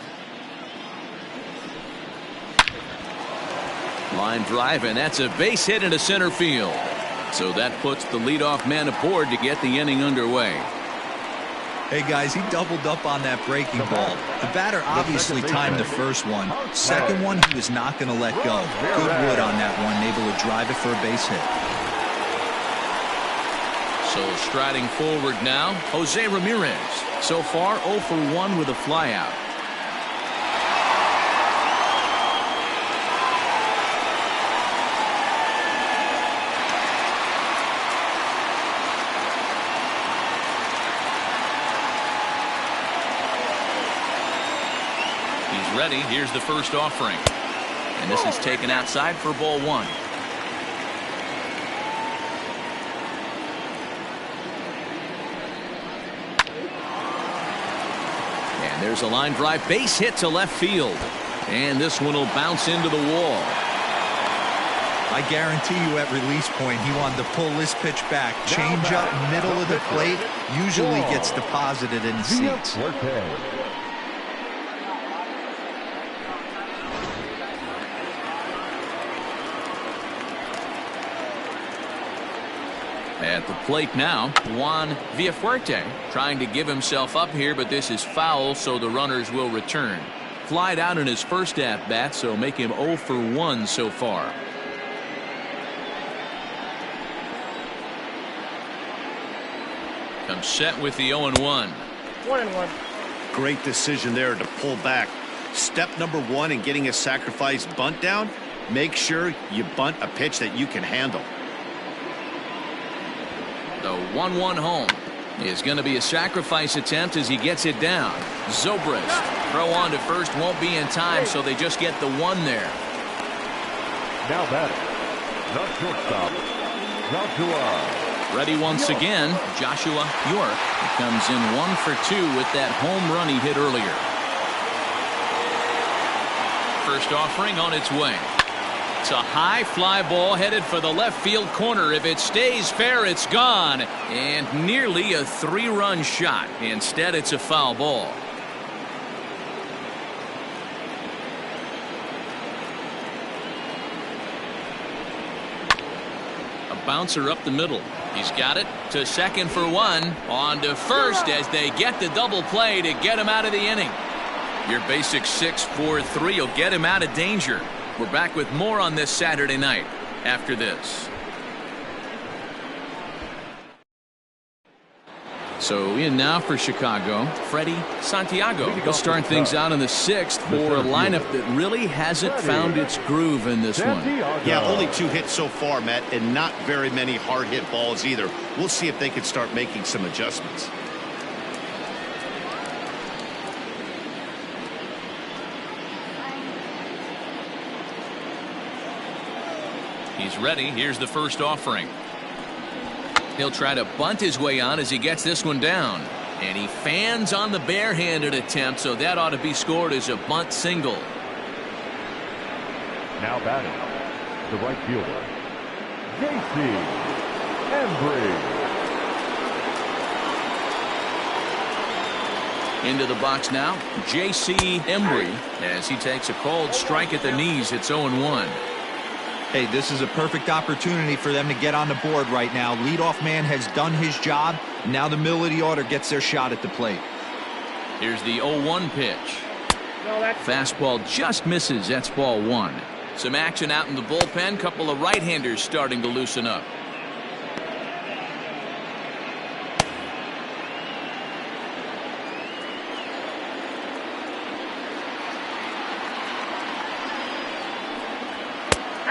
Line drive, and that's a base hit into center field. So that puts the leadoff man aboard to get the inning underway. Hey guys, he doubled up on that breaking ball. The batter obviously timed the first one. Second one, he was not going to let go. Good wood on that one, able to drive it for a base hit. So striding forward now, Jose Ramirez. So far 0 for 1 with a flyout. He's ready. Here's the first offering. And this is taken outside for ball 1. And there's a line drive base hit to left field. And this one will bounce into the wall. I guarantee you at release point he wanted to pull this pitch back. Change up middle of the plate. Usually gets deposited in the seats. At the plate now, Juan Villafuerte trying to give himself up here, but this is foul, so the runners will return. Flied out in his first at-bat, so make him 0 for 1 so far. Comes set with the 0-1. 1-1. Great decision there to pull back. Step number 1 in getting a sacrifice bunt down, make sure you bunt a pitch that you can handle. The 1-1 home is going to be a sacrifice attempt as he gets it down. Zobrist throw on to first won't be in time, so they just get the 1 there. Now batting, the shortstop, Joshua. Ready once again, Joshua York. He comes in 1 for 2 with that home run he hit earlier. First offering on its way. It's a high fly ball headed for the left field corner. If it stays fair, it's gone. And nearly a 3-run shot. Instead, it's a foul ball. A bouncer up the middle. He's got it to second for 1. On to first as they get the double play to get him out of the inning. Your basic 6-4-3 will get him out of danger. We're back with more on this Saturday night after this. So in now for Chicago, Freddie Santiago. He'll start things out in the 6th for a lineup that really hasn't found its groove in this one. Yeah, only 2 hits so far, Matt, and not very many hard hit balls either. We'll see if they can start making some adjustments. He's ready. Here's the first offering. He'll try to bunt his way on as he gets this one down. And he fans on the barehanded attempt, so that ought to be scored as a bunt single. Now batting, the right fielder, J.C. Embry. Into the box now, J.C. Embry as he takes a cold strike at the knees. It's 0-1. Hey, this is a perfect opportunity for them to get on the board right now. Leadoff man has done his job. Now the middle of the order gets their shot at the plate. Here's the 0-1 pitch. Fastball just misses. That's ball 1. Some action out in the bullpen. Couple of right-handers starting to loosen up.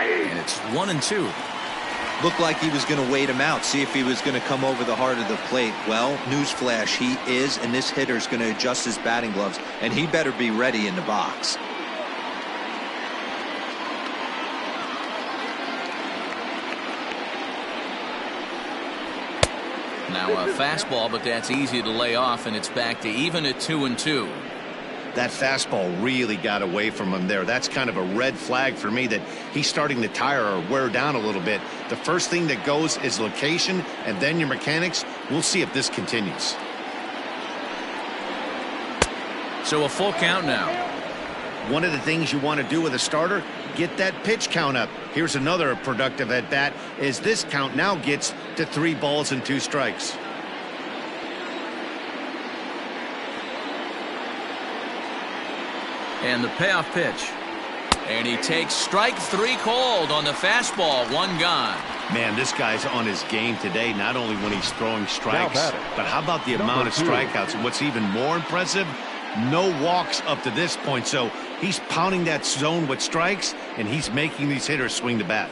And it's 1-2. Looked like he was going to wait him out, see if he was going to come over the heart of the plate. Well, newsflash, he is, and this hitter's going to adjust his batting gloves, and he better be ready in the box. Now a fastball, but that's easy to lay off, and it's back to even at 2-2. That fastball really got away from him there. That's kind of a red flag for me that he's starting to tire or wear down a little bit. The first thing that goes is location and then your mechanics. We'll see if this continues. So a full count now. One of the things you want to do with a starter, get that pitch count up. Here's another productive at bat as this count now gets to 3 balls and 2 strikes. And the payoff pitch. And he takes strike 3 cold on the fastball. 1 gone. Man, this guy's on his game today, not only when he's throwing strikes, but how about the amount of strikeouts? And what's even more impressive, no walks up to this point. So he's pounding that zone with strikes, and he's making these hitters swing the bat.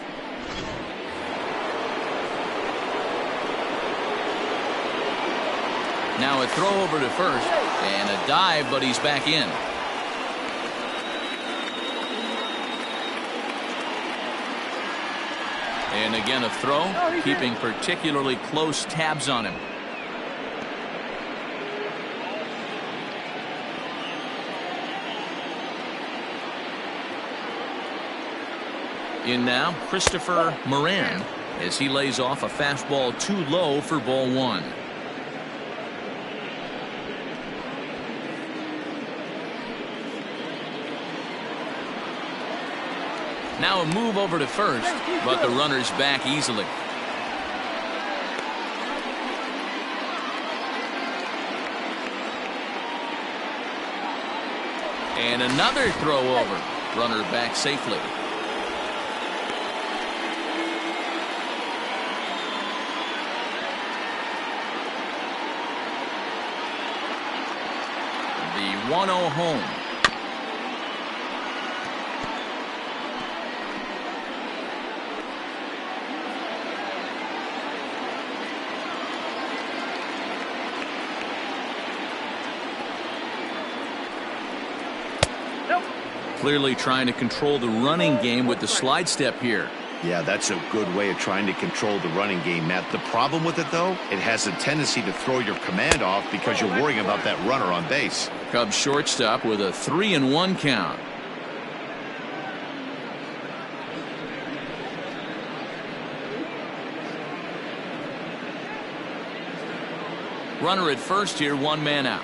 Now a throw over to first, and a dive, but he's back in. And again a throw, keeping particularly close tabs on him. In now, Christopher Moran, as he lays off a fastball too low for ball 1. Now a move over to first, but the runner's back easily. And another throw over. Runner back safely. The 1-0 home. Clearly trying to control the running game with the slide step here. Yeah, that's a good way of trying to control the running game, Matt. The problem with it, though, it has a tendency to throw your command off because you're worrying about that runner on base. Cubs shortstop with a 3-1 count. Runner at first here, 1 man out.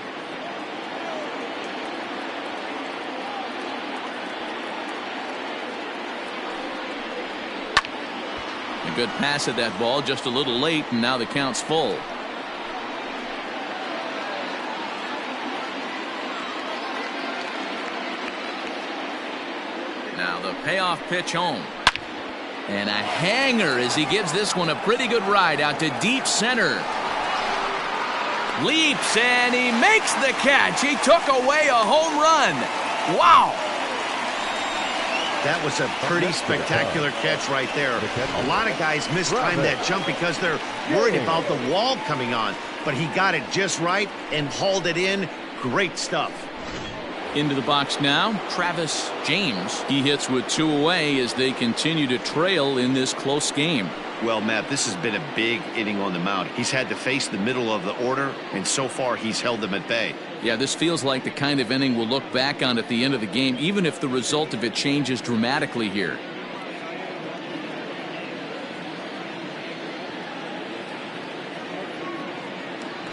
A good pass at that ball, just a little late, and now the count's full. Now the payoff pitch home. And a hanger as he gives this one a pretty good ride out to deep center. Leaps and he makes the catch. He took away a home run. Wow. That was a pretty spectacular catch right there. A lot of guys mistime that jump because they're worried about the wall coming on. But he got it just right and hauled it in. Great stuff. Into the box now, Travis James. He hits with 2 away as they continue to trail in this close game. Well, Matt, this has been a big inning on the mound. He's had to face the middle of the order, and so far he's held them at bay. Yeah, this feels like the kind of inning we'll look back on at the end of the game, even if the result of it changes dramatically here.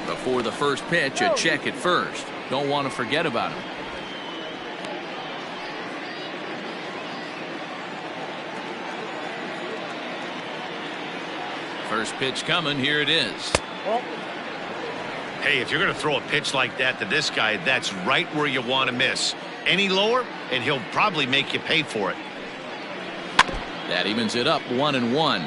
Before the first pitch, a check at first. Don't want to forget about him. First pitch coming. Here it is. Hey, if you're going to throw a pitch like that to this guy, that's right where you want to miss. Any lower, and he'll probably make you pay for it. That evens it up, 1-1.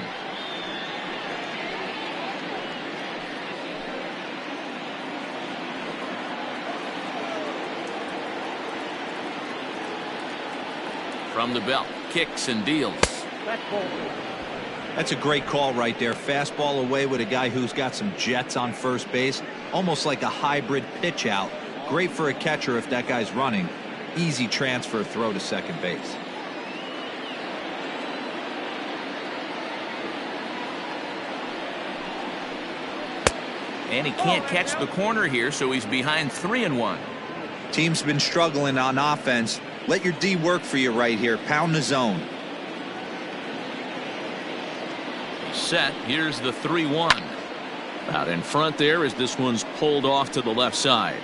From the belt, kicks and deals. That's a great call right there. Fastball away with a guy who's got some jets on first base. Almost like a hybrid pitch out. Great for a catcher if that guy's running. Easy transfer throw to second base. And he can't catch the corner here, so he's behind 3-1. Team's been struggling on offense. Let your D work for you right here. Pound the zone. Set. Here's the 3-1. Out in front there as this one's pulled off to the left side.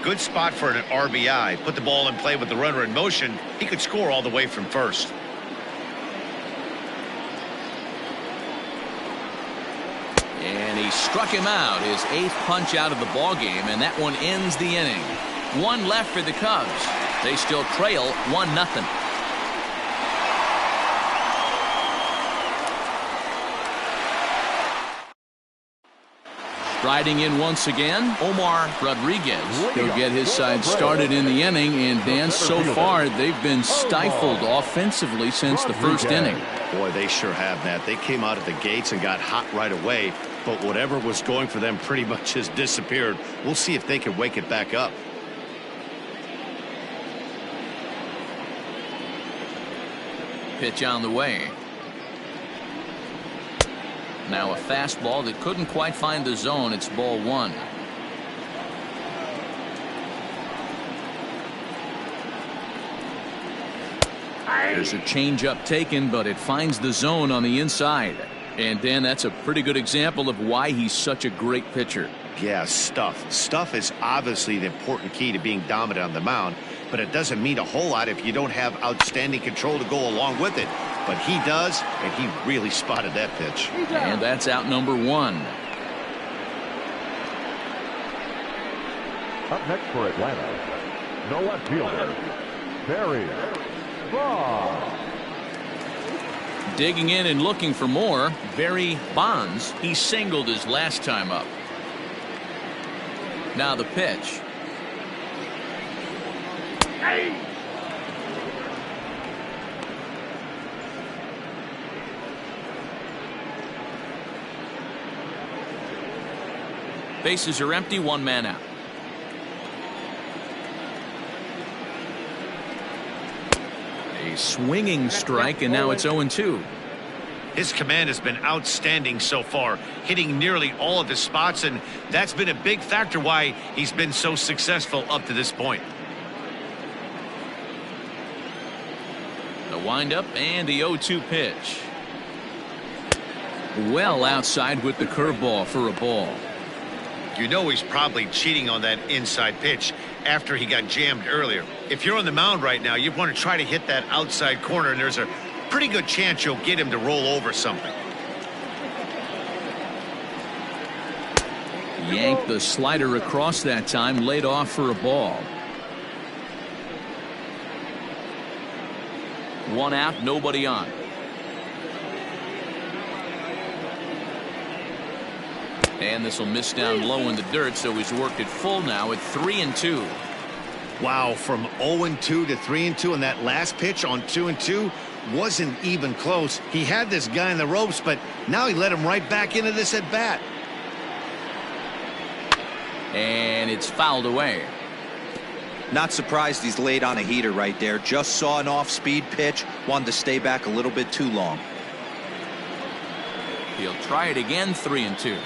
Good spot for an RBI. Put the ball in play with the runner in motion. He could score all the way from first. And he struck him out, his 8th punch out of the ball game, and that one ends the inning. 1 left for the Cubs. They still trail 1-0. Riding in once again, Omar Rodriguez. He'll get his side started in the inning, and Dan, so far they've been stifled offensively since the first inning. Boy, they sure have, Matt. They came out of the gates and got hot right away, but whatever was going for them pretty much has disappeared. We'll see if they can wake it back up. Pitch on the way. Now a fastball that couldn't quite find the zone. It's ball 1. There's a changeup taken, but it finds the zone on the inside. And Dan, that's a pretty good example of why he's such a great pitcher. Yeah, stuff. Stuff is obviously the important key to being dominant on the mound, but it doesn't mean a whole lot if you don't have outstanding control to go along with it. But he does, and he really spotted that pitch. And that's out number 1. Up next for Atlanta, no left fielder, Barry Bonds. Digging in and looking for more, Barry Bonds. He singled his last time up. Now the pitch. Bases are empty, 1 man out. A swinging strike, and now it's 0-2. His command has been outstanding so far, hitting nearly all of his spots, and that's been a big factor why he's been so successful up to this point. The windup and the 0-2 pitch. Well outside with the curveball for a ball. You know he's probably cheating on that inside pitch after he got jammed earlier. If you're on the mound right now, you want to try to hit that outside corner, and there's a pretty good chance you'll get him to roll over something. Yanked the slider across that time, laid off for a ball. 1 out, nobody on. And this will miss down low in the dirt, so he's worked it full now at 3-2. Wow, from 0-2 to 3-2, and that last pitch on 2-2 wasn't even close. He had this guy in the ropes, but now he let him right back into this at bat. And it's fouled away. Not surprised he's laid on a heater right there. Just saw an off-speed pitch, wanted to stay back a little bit too long. He'll try it again, 3-2.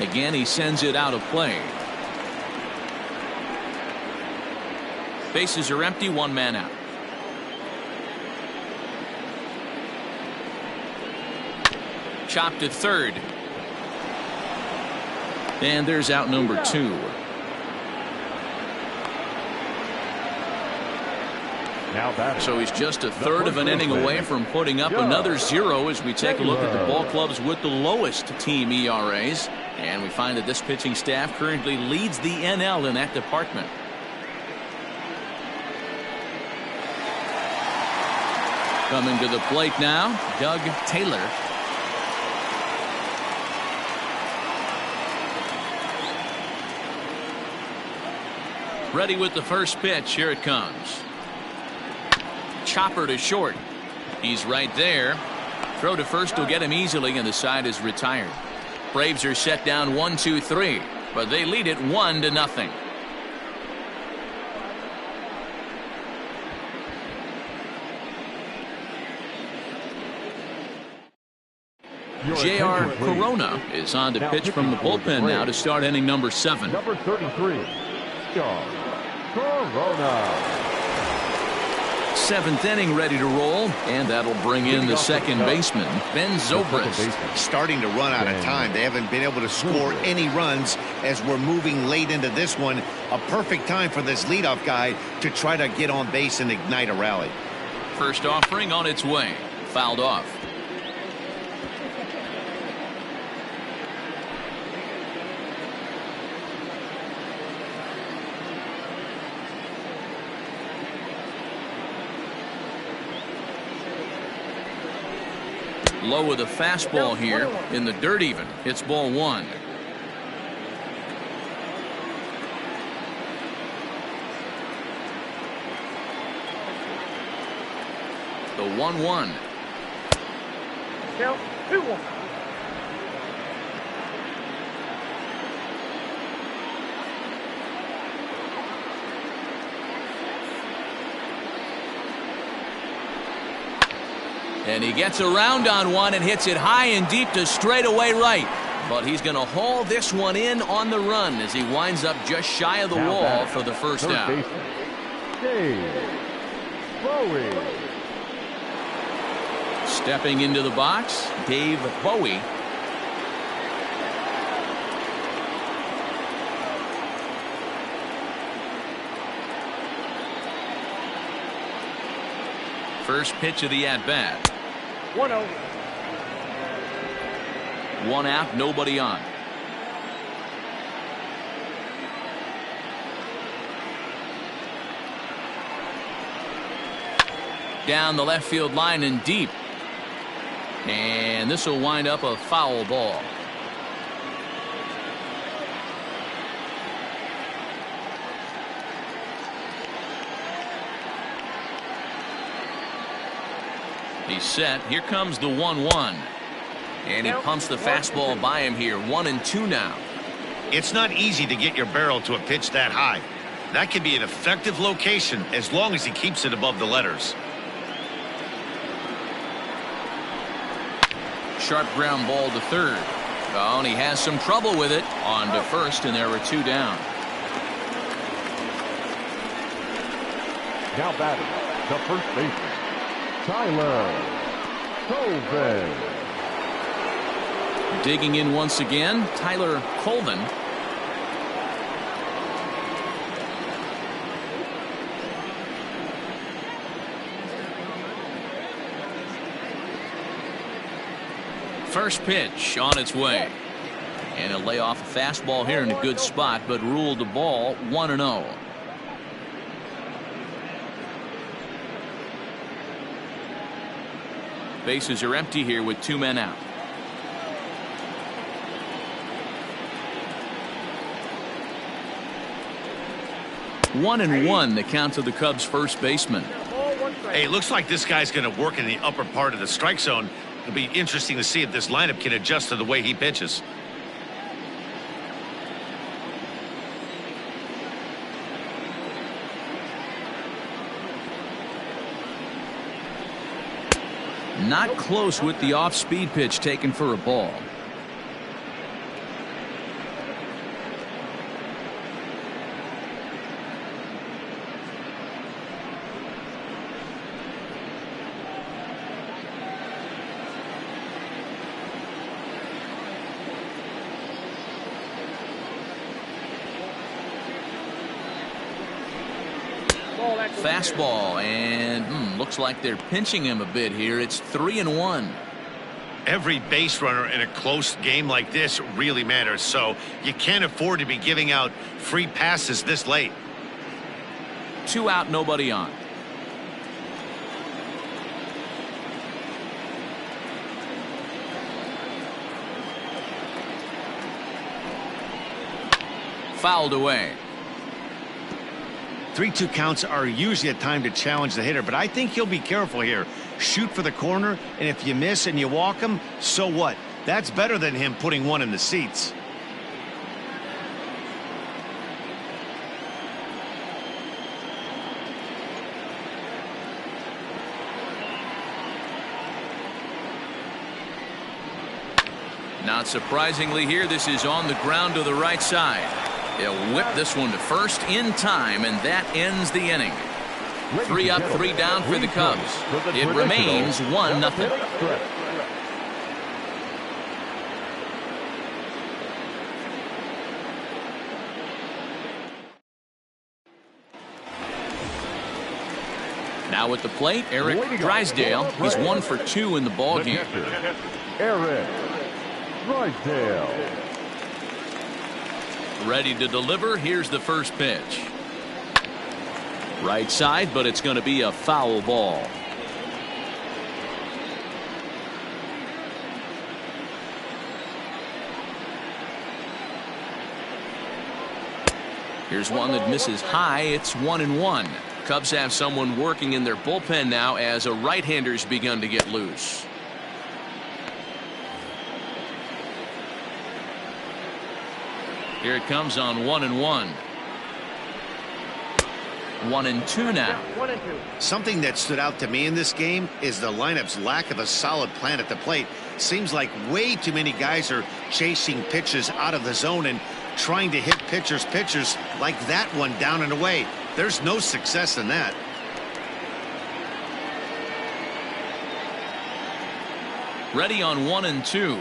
Again, he sends it out of play. Bases are empty, 1 man out. Chopped at third. And there's out number 2. So he's just a third of an inning away from putting up another 0 as we take a look at the ball clubs with the lowest team ERAs. And we find that this pitching staff currently leads the NL in that department. Coming to the plate now, Doug Taylor. Ready with the first pitch. Here it comes. Chopper to short. He's right there. Throw to first will get him easily, and the side is retired. Braves are set down 1-2-3, but they lead it 1-0. J.R. Corona is on to pitch from the bullpen now to start inning number 7. Number 33, J.R. Corona. seventh inning ready to roll, and that'll bring in the second baseman, Ben Zobrist. Starting to run out of time. They haven't been able to score any runs as we're moving late into this one. A perfect time for this leadoff guy to try to get on base and ignite a rally. First offering on its way. Fouled off. Low with a fastball here in the dirt even. It's ball one. The 1-1. Count 2-1. And he gets around on one and hits it high and deep to straightaway right. But he's going to haul this one in on the run as he winds up just shy of the wall for the first out. Bowie. Stepping into the box, Dave Bowie. First pitch of the at-bat. 1-0. One out, nobody on. Down the left field line and deep. And this will wind up a foul ball. He's set. Here comes the 1-1. And he pumps the fastball by him here. 1-2 now. It's not easy to get your barrel to a pitch that high. That can be an effective location as long as he keeps it above the letters. Sharp ground ball to third. Oh, and he has some trouble with it. On to first, and there were two down. Now batting, the first baseman, Tyler Colvin. Digging in once again, Tyler Colvin. First pitch on its way. And he'll lay off a fastball here in a good spot, but ruled the ball 1-0. Bases are empty here with two men out. 1-1 the count to the Cubs first baseman. Hey, looks like this guy's going to work in the upper part of the strike zone. It'll be interesting to see if this lineup can adjust to the way he pitches. Not close with the off-speed pitch taken for a ball. Fastball, and looks like they're pinching him a bit here. It's 3-1. Every base runner in a close game like this really matters, so you can't afford to be giving out free passes this late. Two out, nobody on. Fouled away. 3-2 counts are usually a time to challenge the hitter, but I think he'll be careful here. Shoot for the corner, and if you miss and you walk him, so what? That's better than him putting one in the seats. Not surprisingly here, this is on the ground to the right side. They'll whip this one to first in time, and that ends the inning. 3 up, 3 down for the Cubs. It remains 1-0. Now at the plate, Eric Drysdale. He's 1 for 2 in the ballgame. Eric Drysdale. Ready to deliver. Here's the first pitch. Right side, but it's going to be a foul ball. Here's one that misses high. It's 1-1. Cubs have someone working in their bullpen now as a right-hander's begun to get loose. Here it comes on 1-1. 1-2 now. 1-2. Something that stood out to me in this game is the lineup's lack of a solid plan at the plate. Seems like way too many guys are chasing pitches out of the zone and trying to hit pitchers like that one down and away. There's no success in that. Ready on 1-2.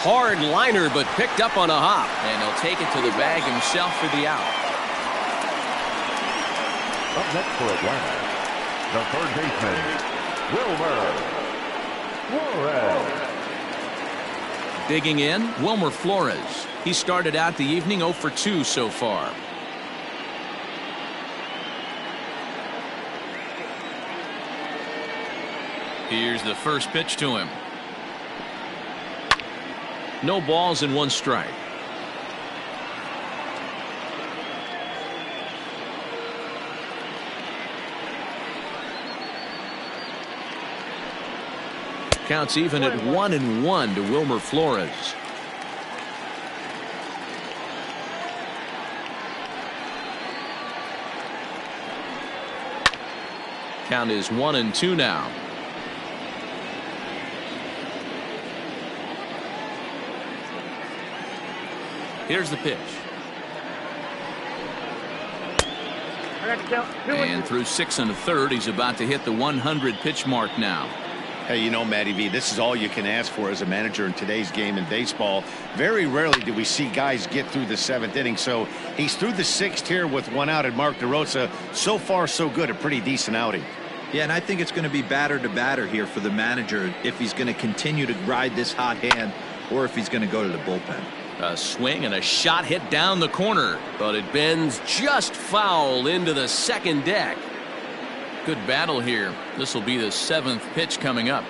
Hard liner, but picked up on a hop. And he'll take it to the bag himself for the out. Up next for Atlanta, the third baseman, Wilmer Flores. Digging in, Wilmer Flores. He started out the evening 0 for 2 so far. Here's the first pitch to him. No balls and 1 strike. Counts even at 1-1 to Wilmer Flores. Count is 1-2 now. Here's the pitch. And through 6 1/3, he's about to hit the 100 pitch mark now. Hey, you know, Matty V, this is all you can ask for as a manager in today's game in baseball. Very rarely do we see guys get through the 7th inning. So he's through the 6th here with 1 out, and Mark DeRosa, so far so good, a pretty decent outing. Yeah, and I think it's going to be batter to batter here for the manager if he's going to continue to ride this hot hand or if he's going to go to the bullpen. A swing and a shot hit down the corner, But it bends just foul into the second deck. good battle here. This will be the 7th pitch coming up.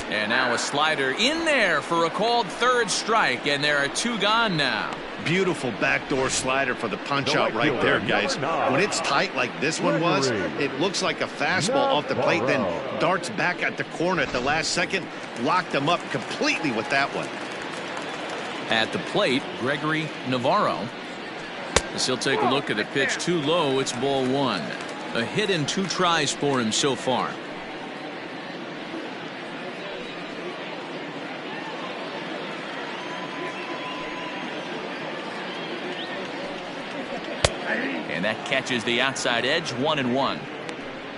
And now a slider in there for a called 3rd strike, and there are 2 gone now. Beautiful backdoor slider for the punch out right there, guys. When it's tight like this one was, it looks like a fastball off the plate, then darts back at the corner at the last second. Locked them up completely with that one. At the plate, Gregory Navarro. As he'll take a look at a pitch too low, it's ball 1. A hit in 2 tries for him so far. And that catches the outside edge, 1-1.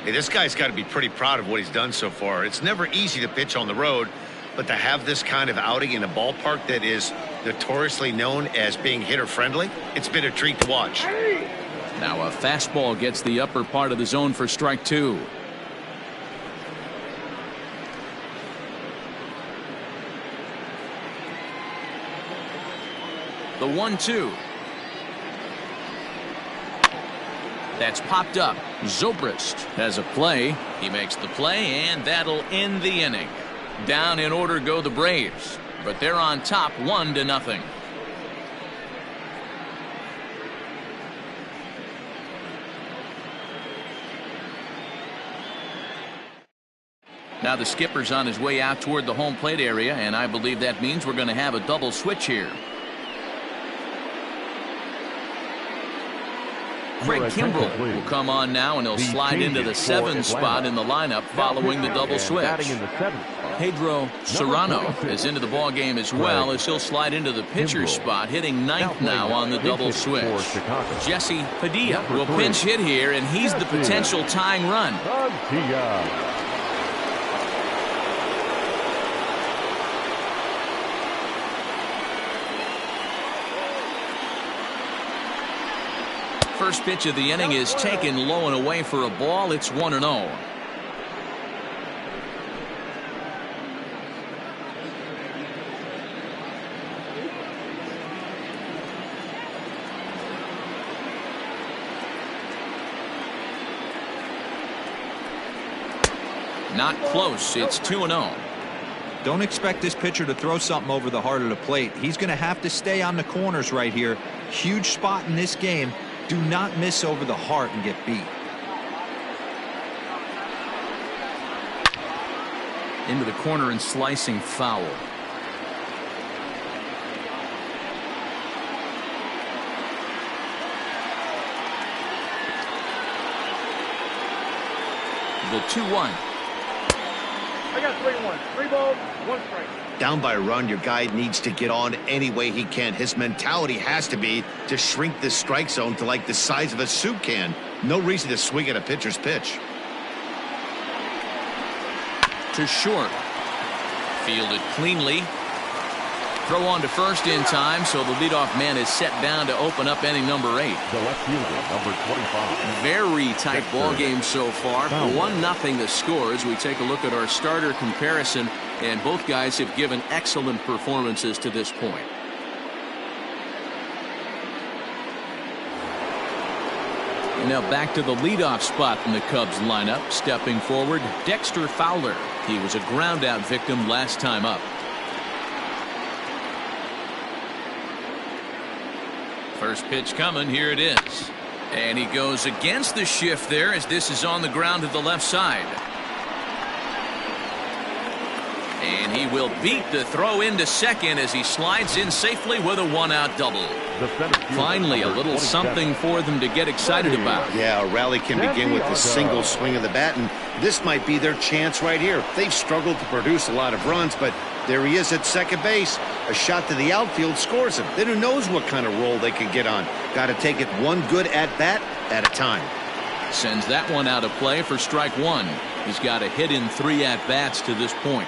Hey, this guy's got to be pretty proud of what he's done so far. It's never easy to pitch on the road, but to have this kind of outing in a ballpark that is notoriously known as being hitter-friendly, it's been a treat to watch. Now a fastball gets the upper part of the zone for strike 2. The 1-2. That's popped up. Zobrist has a play. He makes the play, and that'll end the inning. Down in order go the Braves, but they're on top 1-0. Now the skipper's on his way out toward the home plate area, and I believe that means we're going to have a double switch here. Craig Kimbrell will come on now, and he'll slide into the 7 spot in the lineup following the double switch. Pedro Serrano is into the ball game as well, as he'll slide into the pitcher spot, hitting 9th now on the double switch. Jesse Padilla will pinch hit here, and he's the potential tying run. First pitch of the inning is taken low and away for a ball. It's 1-0. Not close. It's 2-0. Don't expect this pitcher to throw something over the heart of the plate. He's going to have to stay on the corners right here. Huge spot in this game. Do not miss over the heart and get beat. Into the corner and slicing foul. The 2-1. I got 3-1. 3 balls, 1 strike. Down by a run, your guy needs to get on any way he can. His mentality has to be to shrink this strike zone to like the size of a soup can. No reason to swing at a pitcher's pitch. To short. Fielded cleanly. Throw on to first in time, so the leadoff man is set down to open up inning number 8. The left fielder, number 25. Very tight ball game so far. 1-0 the score as we take a look at our starter comparison, and both guys have given excellent performances to this point. Now back to the leadoff spot in the Cubs lineup. Stepping forward, Dexter Fowler. He was a ground out victim last time up. First pitch coming. Here it is. And he goes against the shift there, as this is on the ground to the left side. And he will beat the throw into second as he slides in safely with a 1-out double. Finally, a little something for them to get excited about. Yeah, a rally can begin with a single swing of the bat, and this might be their chance right here. They've struggled to produce a lot of runs, but there he is at second base. A shot to the outfield scores him. Then who knows what kind of roll they can get on. Got to take it one good at-bat at a time. Sends that one out of play for strike 1. He's got a hit in 3 at-bats to this point.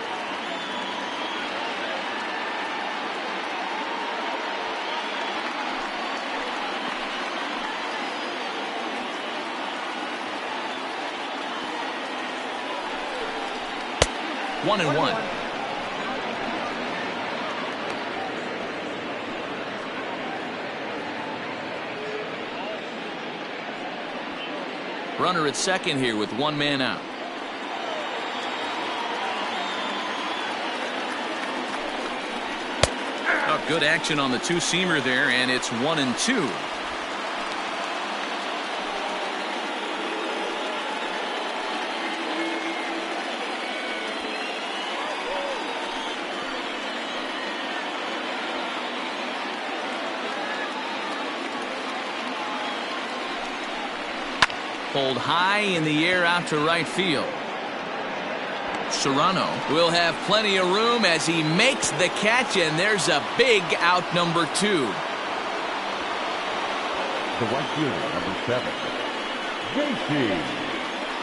One and one. Runner at second here with 1 man out. Oh, good action on the two-seamer there, and it's 1-2. Pulled high in the air out to right field. Serrano will have plenty of room as he makes the catch, and there's a big out, number 2. The right fielder, number 7, J.C.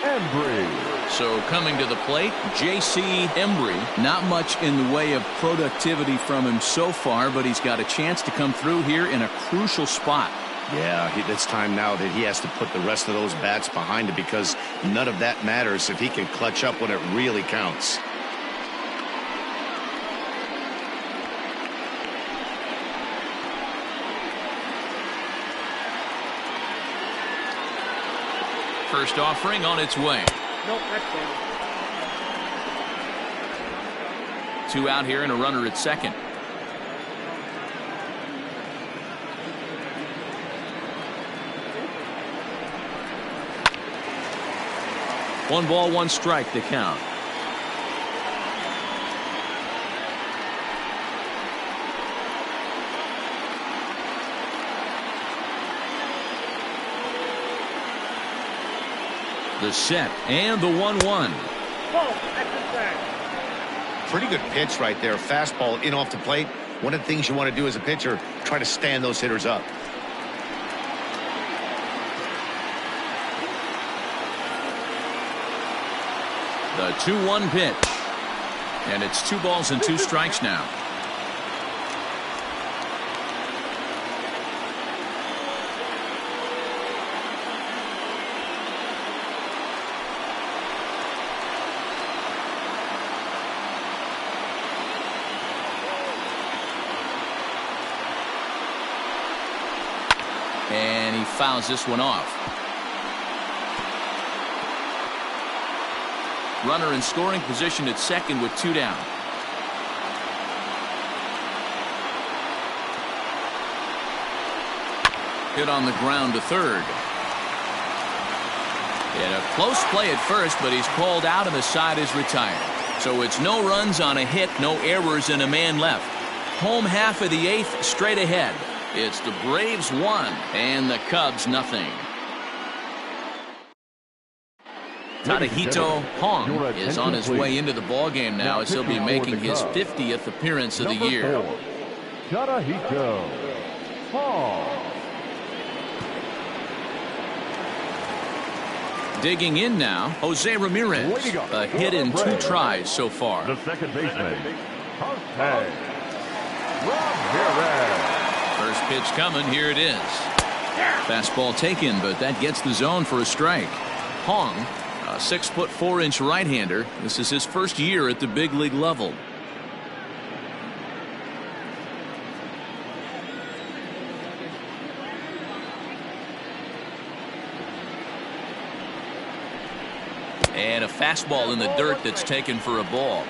Embry. So coming to the plate, J.C. Embry. Not much in the way of productivity from him so far, but he's got a chance to come through here in a crucial spot. Yeah, it's time now that he has to put the rest of those bats behind him, because none of that matters if he can clutch up when it really counts. First offering on its way. Nope, that's it. 2 out here and a runner at second. One ball, 1 strike to count. The set and the 1-1. Pretty good pitch right there. Fastball in off the plate. One of the things you want to do as a pitcher, try to stand those hitters up. The 2-1 pitch. And it's 2 balls and 2 strikes now. And he fouls this one off. Runner in scoring position at second with 2 down. Hit on the ground to third. And a close play at first, but he's called out and the side is retired. So it's no runs on a hit, no errors, and a man left. Home half of the 8th straight ahead. It's the Braves 1 and the Cubs nothing. Tadahito Hong is on his way into the ballgame now as he'll be making his 50th appearance of the year. Tadahito Hong. Digging in now, Jose Ramirez. A hit in 2 tries so far. The second baseman, Jose Ramirez. First pitch coming, here it is. Fastball taken, but that gets the zone for a strike. Hong, a 6'4" right-hander. This is his first year at the big league level. And a fastball in the dirt that's taken for a ball.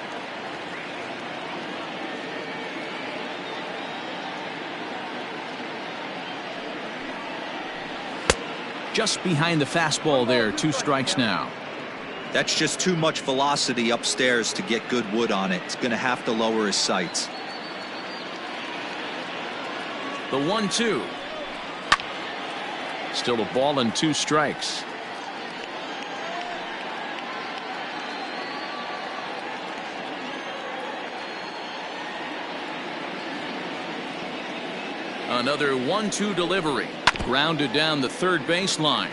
Just behind the fastball there, 2 strikes now. That's just too much velocity upstairs to get good wood on it. It's going to have to lower his sights. The 1-2. Still a ball and 2 strikes. Another 1-2 delivery. Grounded down the third baseline.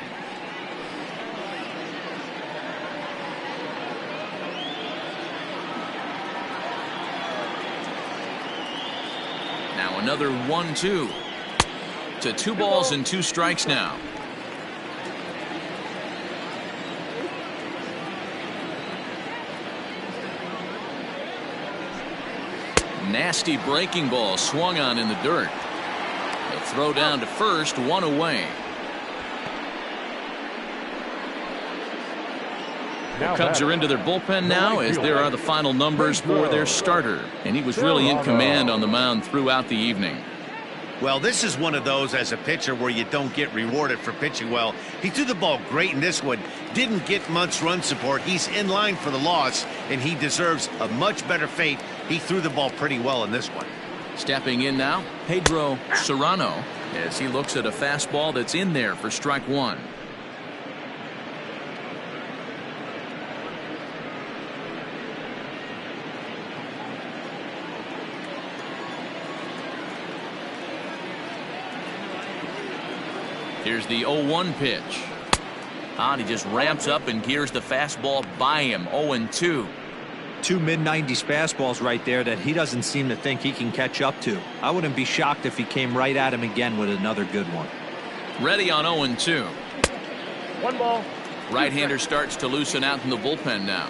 Now another 1-2. To 2 balls and 2 strikes now. Nasty breaking ball swung on in the dirt. Throw down to first, 1 away. The Cubs are into their bullpen now as there are the final numbers for their starter. And he was really in command on the mound throughout the evening. Well, this is one of those as a pitcher where you don't get rewarded for pitching well. He threw the ball great in this one. Didn't get much run support. He's in line for the loss, and he deserves a much better fate. He threw the ball pretty well in this one. Stepping in now, Pedro Serrano, as he looks at a fastball that's in there for strike 1. Here's the 0-1 pitch. And he just ramps up and gears the fastball by him. 0-2. 2 mid-90s fastballs right there that he doesn't seem to think he can catch up to. I wouldn't be shocked if he came right at him again with another good one. Ready on 0-2. 1 ball. Right-hander starts to loosen out in the bullpen now.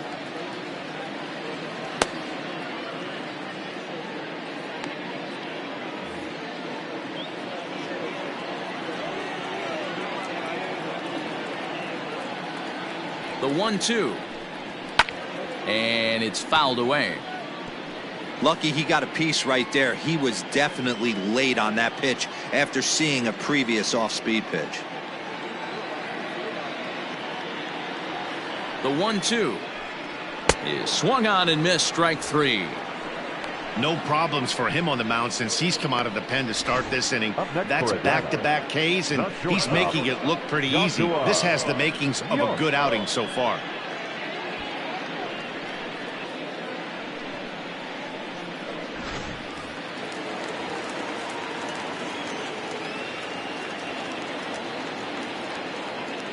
The 1-2. And it's fouled away. Lucky he got a piece right there. He was definitely late on that pitch after seeing a previous off-speed pitch. The 1-2 is swung on and missed, strike 3. No problems for him on the mound since he's come out of the pen to start this inning. That's for a back-to-back Ks, and he's making it look pretty easy. This has the makings of a good outing so far.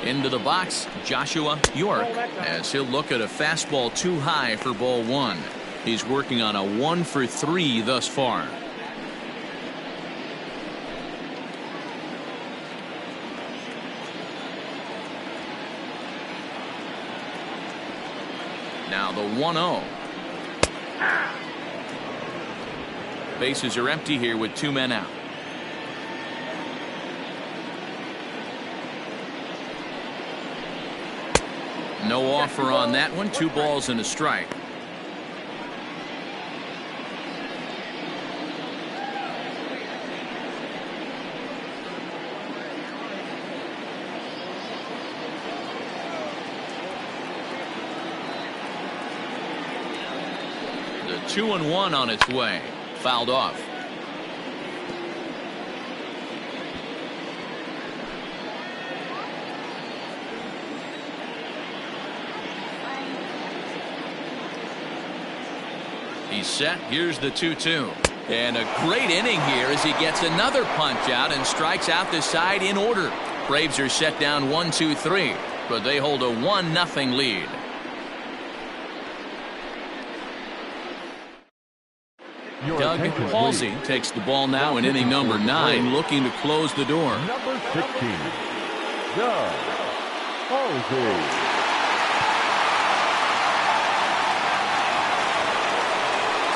Into the box, Joshua York, as he'll look at a fastball too high for ball one. He's working on a 1-for-3 thus far. Now the 1-0. Bases are empty here with 2 men out. No offer on that one. 2 balls and a strike. The 2-1 on its way. Fouled off. He's set. Here's the 2-2. And a great inning here as he gets another punch out and strikes out the side in order. Braves are set down 1-2-3, but they hold a 1-0 lead. Doug Halsey takes the ball now in inning number 9, looking to close the door. Number 16, Doug Halsey.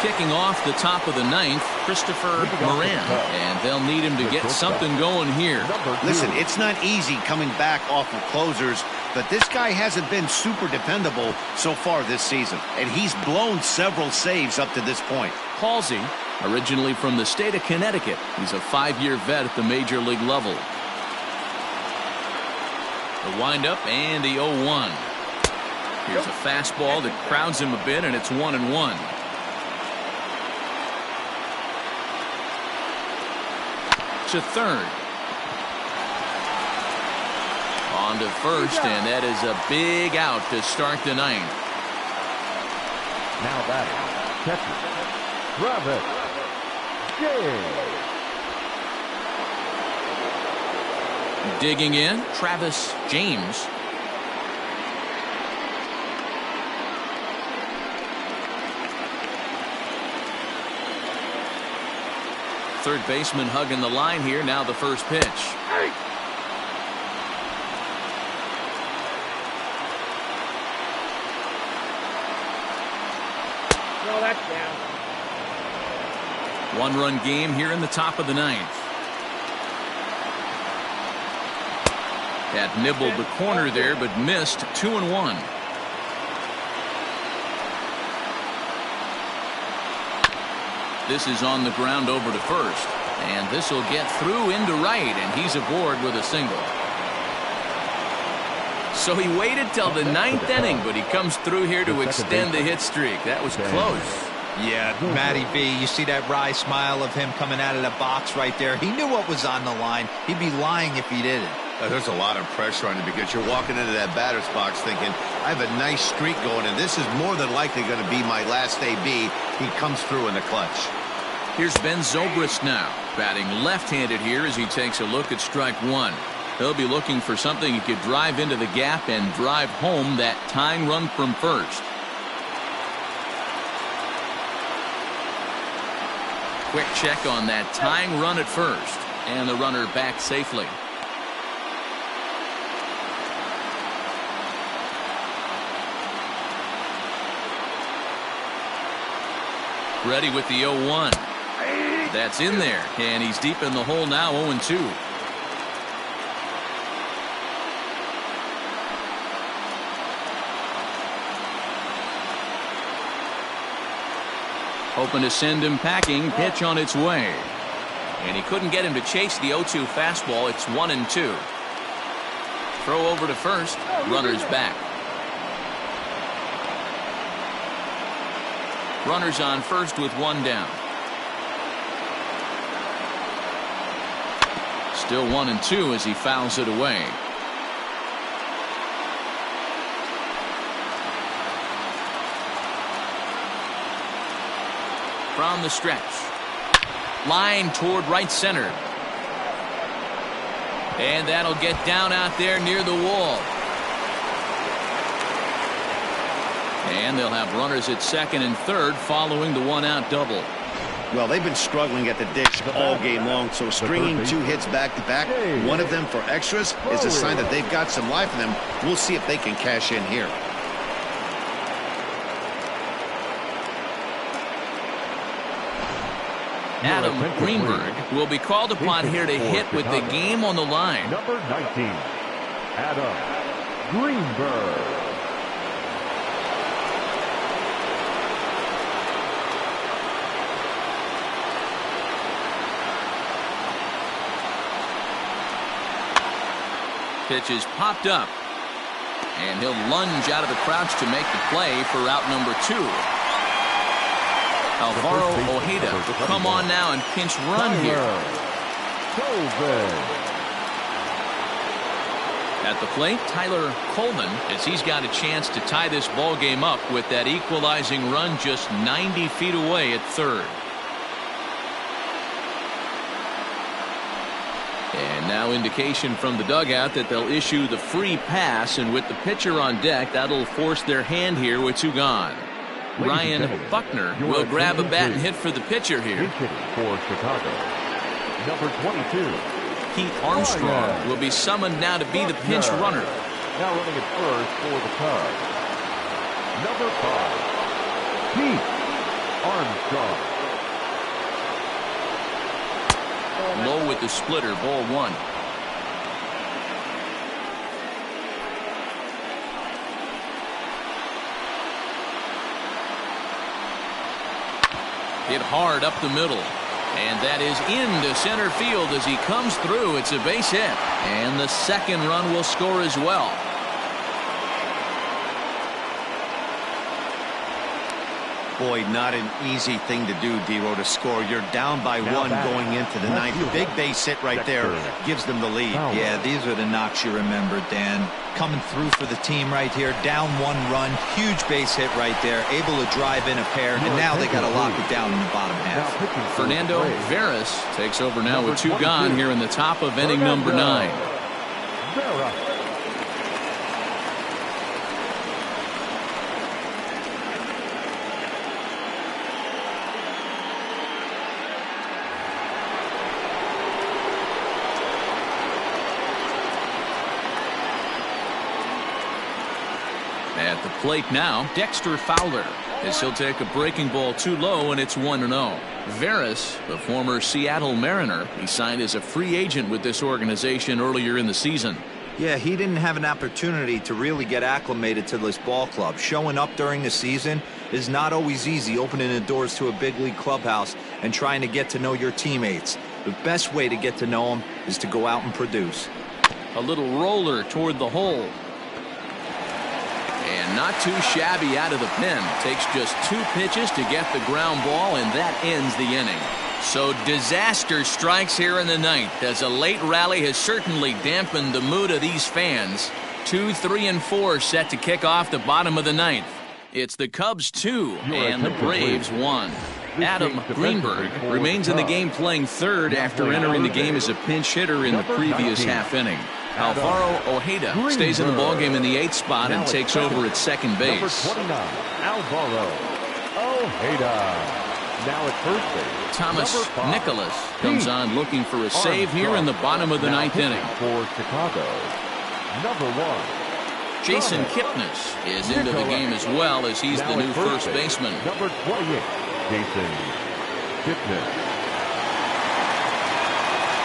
Kicking off the top of the 9th, Christopher Moran, and they'll need him to get something going here. Listen, it's not easy coming back off of closers, but this guy hasn't been super dependable so far this season, and he's blown several saves up to this point. Halsey, originally from the state of Connecticut, he's a 5-year vet at the major league level. The windup and the 0-1. Here's a fastball that crowds him a bit, and it's 1-1. To third. On to first, and that is a big out to start the 9th. Now batting, catcher, Travis James. Digging in, Travis James. Third baseman hugging the line here. Now the first pitch. No, that's down. 1-run game here in the top of the 9th. That nibbled the corner there, but missed. 2-1. This is on the ground over to first, and this will get through into right, and he's aboard with a single. So he waited till the 9th inning, but he comes through here to extend the hit streak. That was close. Yeah, Matty V, you see that wry smile of him coming out of the box right there. He knew what was on the line. He'd be lying if he didn't. There's a lot of pressure on him because you're walking into that batter's box thinking, I have a nice streak going, and this is more than likely going to be my last AB. He comes through in the clutch. Here's Ben Zobrist now, batting left-handed here as he takes a look at strike 1. He'll be looking for something he could drive into the gap and drive home that tying run from first. Quick check on that tying run at first, and the runner back safely. Ready with the 0-1. That's in there, and he's deep in the hole now, 0-2. Hoping to send him packing. Pitch on its way. And he couldn't get him to chase the 0-2 fastball. It's 1-2. Throw over to first. Runner's back. Runners on first with one down. Still 1-2 as he fouls it away. From the stretch. Line toward right center. And that'll get down out there near the wall. And they'll have runners at second and third following the one-out double. Well, they've been struggling at the ditch all game long, so stringing 2 hits back-to-back, one of them for extras, is a sign that they've got some life in them. We'll see if they can cash in here. Adam Greenberg will be called upon here to hit with the game on the line. Number 19, Adam Greenberg. Pitch is popped up. And he'll lunge out of the crouch to make the play for route number 2. Alvaro Ojeda will come on now and pinch run here. At the plate, Tyler Coleman, as he's got a chance to tie this ball game up with that equalizing run just 90 feet away at third. And now indication from the dugout that they'll issue the free pass, and with the pitcher on deck, that'll force their hand here with 2 gone. Ryan Buckner will grab a bat and hit for the pitcher here. For Chicago, number 22. Pete Armstrong will be summoned now to be the pinch runner. Now running at first for the Cubs, number 5, Pete Armstrong. Low with the splitter, ball 1. Hit hard up the middle. And that is into center field as he comes through. It's a base hit. And the second run will score as well. Boy, not an easy thing to do, D-Row, to score. You're down by 1 going into the 9th. Big base hit right there gives them the lead. Yeah, these are the knocks you remember, Dan. Coming through for the team right here. Down 1 run. Huge base hit right there. Able to drive in a pair. And now they got to lock it down in the bottom half. Fernando Veras takes over now with 2 gone here in the top of inning number 9. At the plate now, Dexter Fowler, as he'll take a breaking ball too low, and it's 1-0. Veras, the former Seattle Mariner, he signed as a free agent with this organization earlier in the season. Yeah, he didn't have an opportunity to really get acclimated to this ball club. Showing up during the season is not always easy, opening the doors to a big league clubhouse and trying to get to know your teammates. The best way to get to know them is to go out and produce. A little roller toward the hole. And not too shabby out of the pen. Takes just 2 pitches to get the ground ball, and that ends the inning. So disaster strikes here in the 9th, as a late rally has certainly dampened the mood of these fans. 2, 3, and 4 set to kick off the bottom of the 9th. It's the Cubs 2 and the Braves 1. Adam Greenberg remains in the game playing third after entering the game as a pinch hitter in the previous half inning. Alvaro Ojeda stays in the ballgame in the 8th spot and takes over at second base. Number 29, Alvaro Ojeda. Now at first base, Thomas Nicholas comes on looking for a save here in the bottom of the 9th inning. For Chicago, number 1. Jason Kipnis is into the game as well, as he's the new first baseman. Number 28, Jason Kipnis.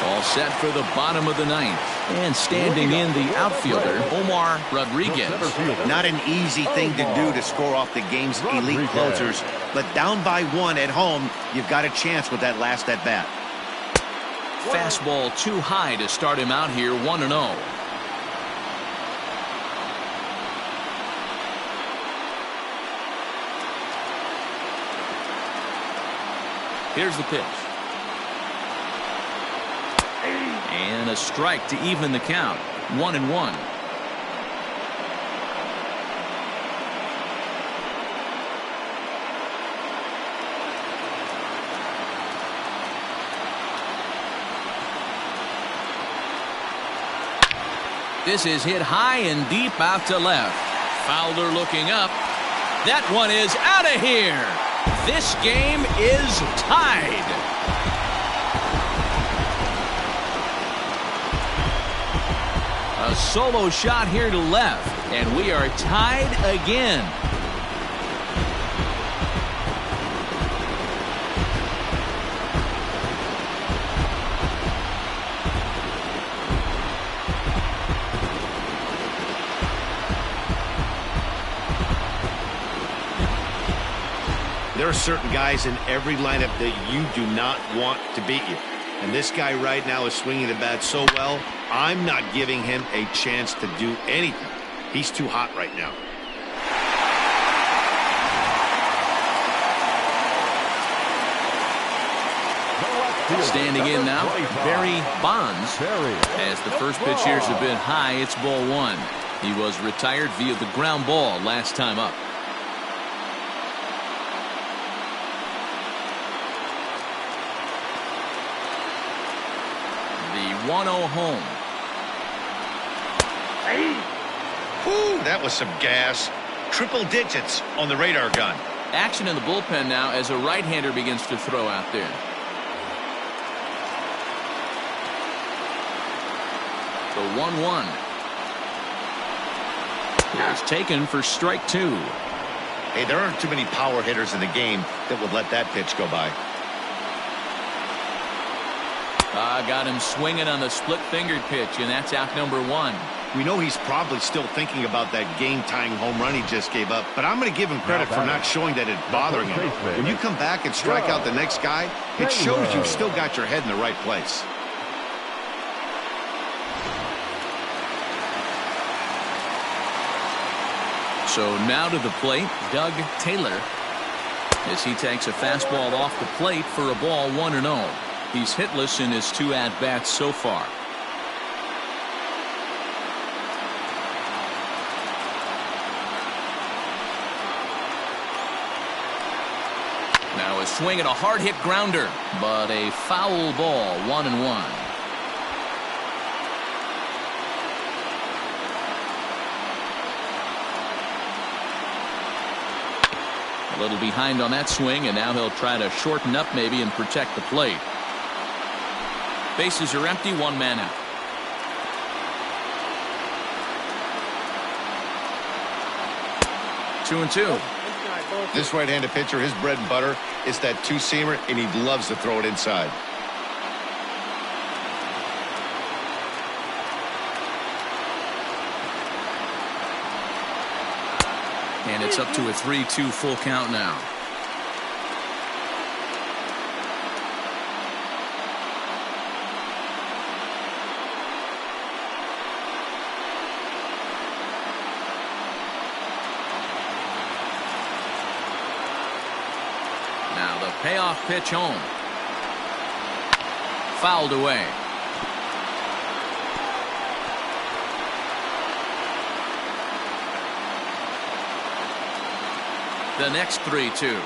All set for the bottom of the 9th. And standing in the outfielder, Omar Rodriguez. Not an easy thing to do to score off the game's elite closers, but down by 1 at home, you've got a chance with that last at bat. Fastball too high to start him out here, 1-0. Here's the pitch. And a strike to even the count. 1-1. This is hit high and deep out to left. Fowler looking up. That one is out of here. This game is tied. A solo shot here to left, and we are tied again. There are certain guys in every lineup that you do not want to beat you. And this guy right now is swinging the bat so well, I'm not giving him a chance to do anything. He's too hot right now. Standing in now, Barry Bonds. As the first pitch here's a bit high, it's ball one. He was retired via the ground ball last time up. The 1-0 home. Whew, that was some gas. Triple digits on the radar gun. Action in the bullpen now as a right-hander begins to throw out there. The 1-1. It's taken for strike two. Hey, there aren't too many power hitters in the game that would let that pitch go by. Got him swinging on the split-fingered pitch, and that's out number one. We know he's probably still thinking about that game-tying home run he just gave up, but I'm going to give him credit for not showing that it's bothering him. When you come back and strike out the next guy, it shows you've still got your head in the right place. So now to the plate, Doug Taylor, as he takes a fastball off the plate for a ball 1-0. He's hitless in his two at-bats so far. Now a swing and a hard hit grounder, but a foul ball, 1-1. A little behind on that swing, and now he'll try to shorten up maybe and protect the plate. Bases are empty, one man out. Two and two. This right-handed pitcher, his bread and butter is that two-seamer, and he loves to throw it inside. And it's up to a 3-2 full count now. Now the payoff pitch home. Fouled away. The next 3-2.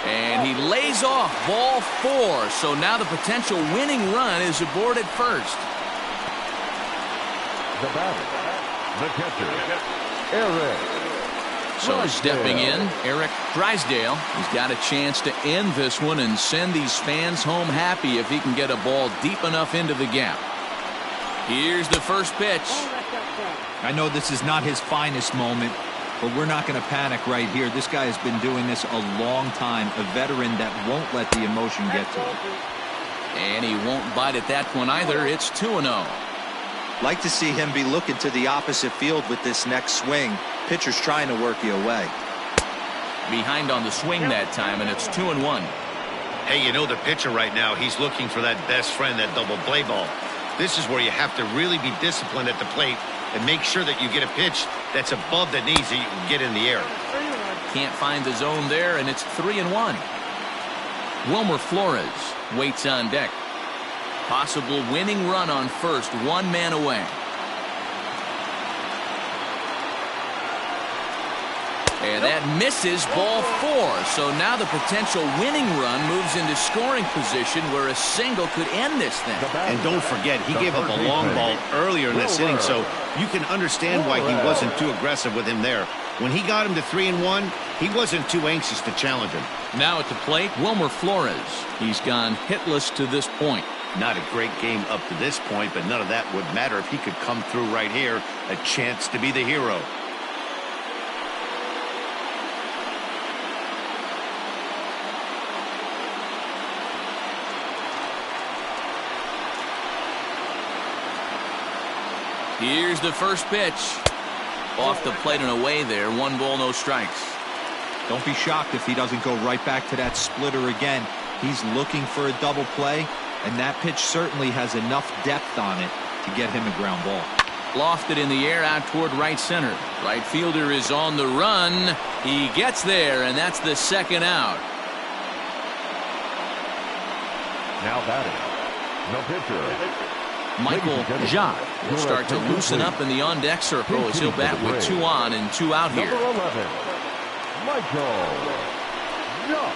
And he lays off ball 4. So now the potential winning run is aboard at first. The batter, the catcher, Eric. So stepping in, Eric Drysdale. He's got a chance to end this one and send these fans home happy if he can get a ball deep enough into the gap. Here's the first pitch. I know this is not his finest moment, but we're not going to panic right here. This guy has been doing this a long time, a veteran that won't let the emotion get to him. And he won't bite at that one either. It's 2-0. Like to see him be looking to the opposite field with this next swing. Pitcher's trying to work you away. Behind on the swing that time, and it's 2-1. Hey, you know the pitcher right now, he's looking for that best friend, that double play ball. This is where you have to really be disciplined at the plate and make sure that you get a pitch that's above the knees that you can get in the air. Can't find the zone there, and it's 3-1. Wilmer Flores waits on deck. Possible winning run on first, one man away. And that misses, ball 4. So now the potential winning run moves into scoring position where a single could end this thing. And don't forget, he gave up a long ball earlier in this inning, so you can understand why he wasn't too aggressive with him there. When he got him to 3-1, he wasn't too anxious to challenge him. Now at the plate, Wilmer Flores. He's gone hitless to this point. Not a great game up to this point, but none of that would matter if he could come through right here. A chance to be the hero. Here's the first pitch. Off the plate and away there. 1 ball, no strikes. Don't be shocked if he doesn't go right back to that splitter again. He's looking for a double play, and that pitch certainly has enough depth on it to get him a ground ball. Lofted in the air out toward right center. Right fielder is on the run. He gets there, and that's the second out. Now batting, the pitcher. Michael Jacques will start to loosen up in the on-deck circle as he'll bat with 2 on and 2 out here. Number 11, Michael Jacques.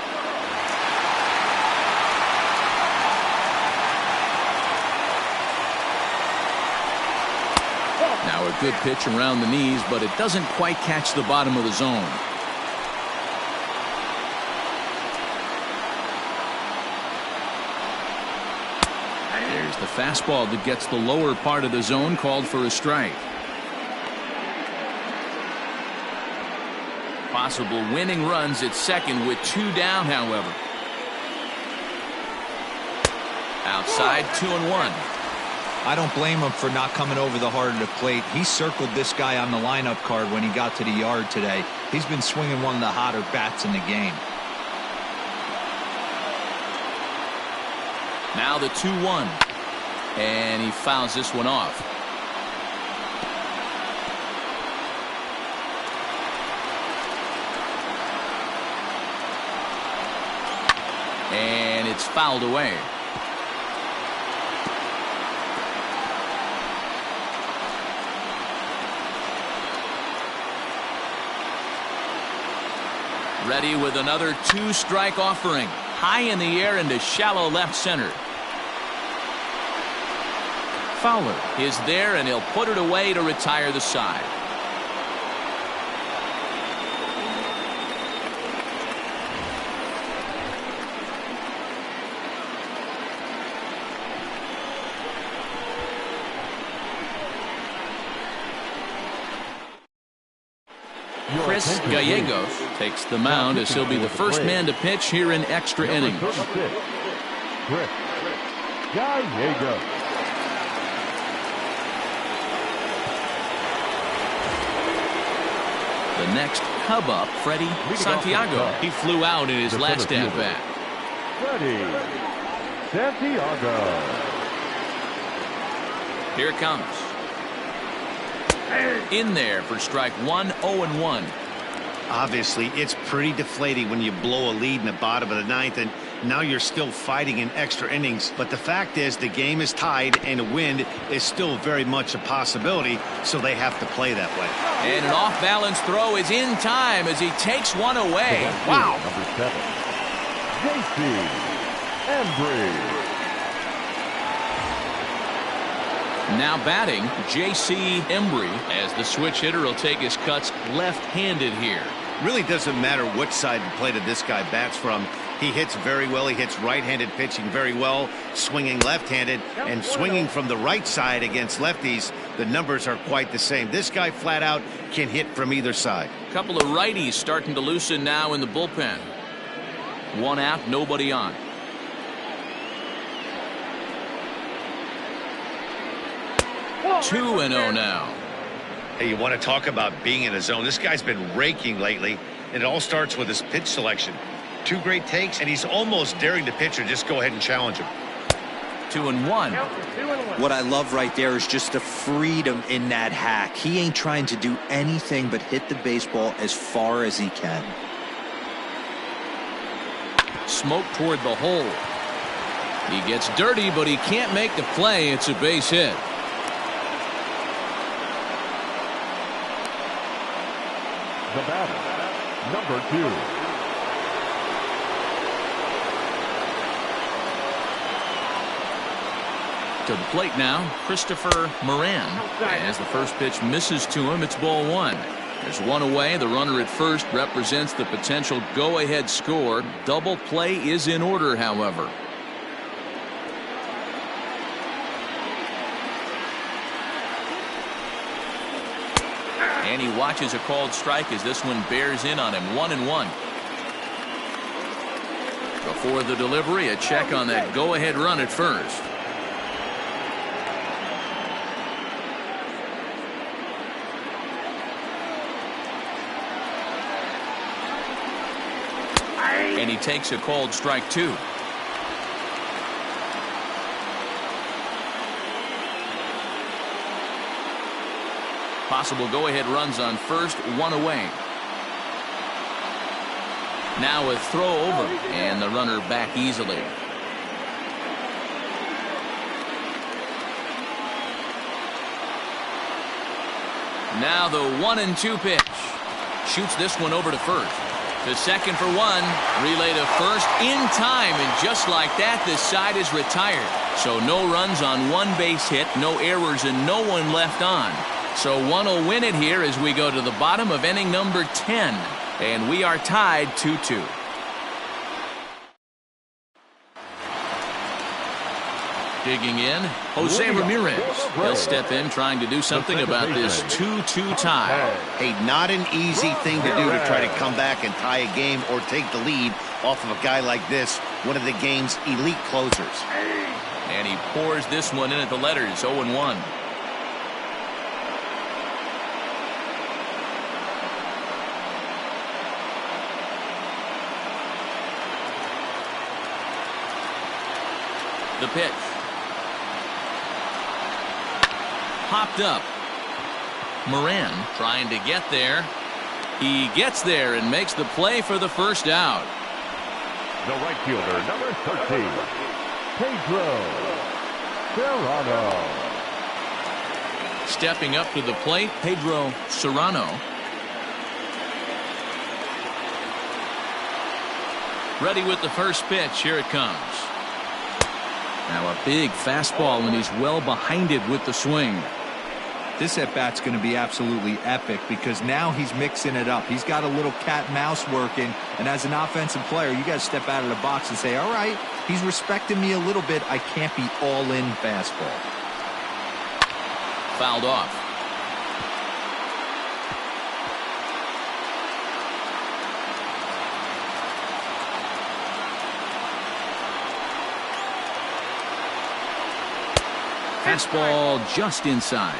Now a good pitch around the knees, but it doesn't quite catch the bottom of the zone. There's the fastball that gets the lower part of the zone, called for a strike. Possible winning runs at second with 2 down, however. Outside, 2-1. I don't blame him for not coming over the heart of the plate. He circled this guy on the lineup card when he got to the yard today. He's been swinging one of the hotter bats in the game. Now the 2-1. And he fouls this one off. And it's fouled away. Ready with another 2-strike offering. High in the air into shallow left center. Fowler is there, and he'll put it away to retire the side. Chris Gallegos takes the mound as he'll be the first man to pitch here in extra innings. Chris Gallegos. The next Cub up, Freddie Santiago. He flew out in his last at-bat. Freddie Santiago. Here it comes. In there for strike 1, 0-1. Obviously, it's pretty deflating when you blow a lead in the bottom of the 9th, and now you're still fighting in extra innings. But the fact is, the game is tied, and a win is still very much a possibility, so they have to play that way. And an off-balance throw is in time as he takes one away. Wow. Number 7, J.C. Embry. Now batting, J.C. Embry, as the switch hitter will take his cuts left-handed here. Really doesn't matter which side the plate of this guy bats from. He hits very well. He hits right-handed pitching very well, swinging left-handed, and swinging from the right side against lefties. The numbers are quite the same. This guy flat out can hit from either side. A couple of righties starting to loosen now in the bullpen. 1 out, nobody on. Two and 0 now. Hey, you want to talk about being in a zone? This guy's been raking lately, and it all starts with his pitch selection. two great takes, and he's almost daring the pitcher just go ahead and challenge him. 2-1. What I love right there is just the freedom in that hack. He ain't trying to do anything but hit the baseball as far as he can. Smoke toward the hole. He gets dirty, but he can't make the play. It's a base hit. The batter, number 2. To the plate now, Christopher Moran. As the first pitch misses to him, it's ball 1. There's one away. The runner at first represents the potential go-ahead score. Double play is in order, however. And he watches a called strike as this one bears in on him. 1-1. Before the delivery, a check on that go-ahead run at first. And he takes a called strike 2. Possible go-ahead runs on first, one away. Now a throw over, and the runner back easily. Now the 1-2 pitch. Shoots this one over to first. To second for 1. Relay to first in time, and just like that, the side is retired. So no runs on one base hit, no errors, and no one left on. So one will win it here as we go to the bottom of inning number 10. And we are tied 2-2. Digging in, Jose Ramirez. He'll step in trying to do something about this 2-2 tie. Hey, not an easy thing to do to try to come back and tie a game or take the lead off of a guy like this, one of the game's elite closers. And he pours this one in at the letters, 0-1. The pitch. Popped up. Moran trying to get there. He gets there and makes the play for the first out. The right fielder, number 13, Pedro Serrano. Stepping up to the plate, Pedro Serrano. Ready with the first pitch. Here it comes. Now a big fastball, and he's well behind it with the swing. This at-bat's going to be absolutely epic because now he's mixing it up. He's got a little cat and mouse working, and as an offensive player, you got to step out of the box and say, all right, he's respecting me a little bit. I can't be all-in fastball. Fouled off. Fastball just inside.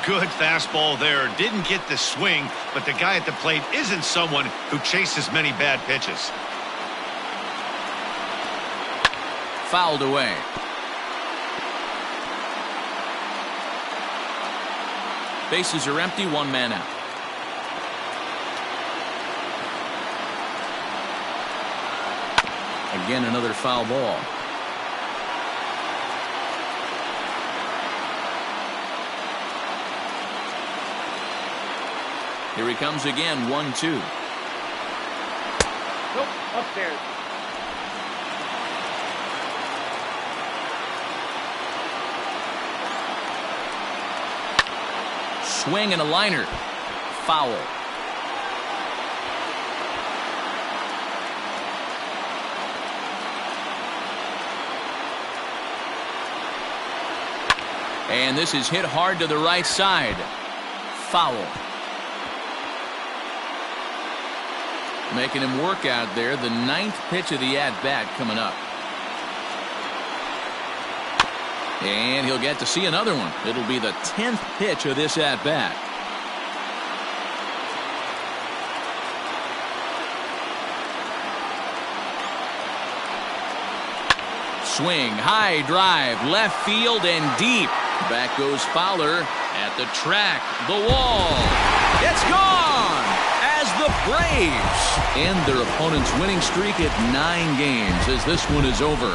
Good fastball there. Didn't get the swing, but the guy at the plate isn't someone who chases many bad pitches. Fouled away. Bases are empty, one man out. Again, another foul ball. Here he comes again, 1-2. Nope, upstairs. Swing and a liner. Foul. And this is hit hard to the right side. Foul. Making him work out there. The 9th pitch of the at-bat coming up. And he'll get to see another one. It'll be the 10th pitch of this at-bat. swing, high drive, left field and deep. Back goes Fowler at the track, the wall. It's gone as the Braves end their opponent's winning streak at 9 games as this one is over.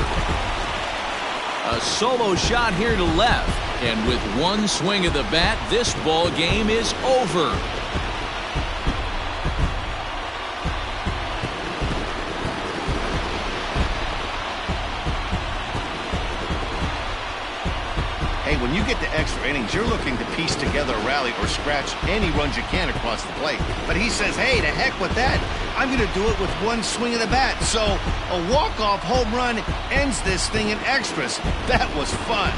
A solo shot here to left, and with one swing of the bat, this ball game is over. Hey, when you get to extra innings, you're looking to piece together a rally or scratch any runs you can across the plate. But he says, hey, to heck with that. I'm going to do it with one swing of the bat. So a walk-off home run ends this thing in extras. That was fun.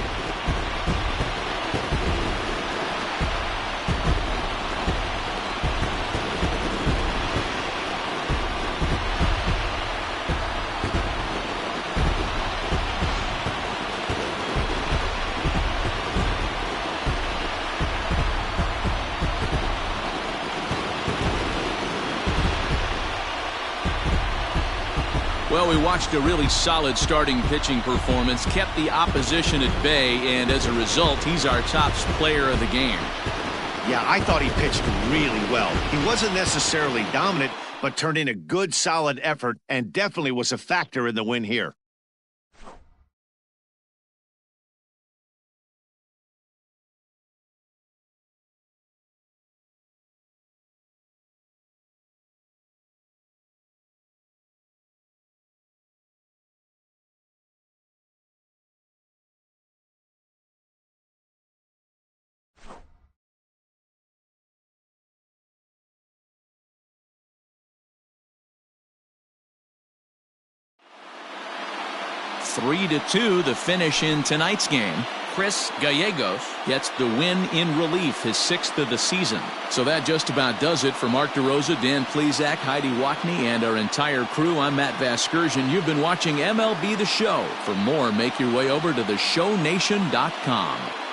Well, we watched a really solid starting pitching performance, kept the opposition at bay, and as a result, he's our top player of the game. Yeah, I thought he pitched really well. He wasn't necessarily dominant, but turned in a good, solid effort and definitely was a factor in the win here. Three to 2, the finish in tonight's game. Chris Gallegos gets the win in relief, his 6th of the season. So that just about does it for Mark DeRosa, Dan Plesac, Heidi Watney, and our entire crew. I'm Matt Vasgersian. You've been watching MLB The Show. For more, make your way over to theshownation.com.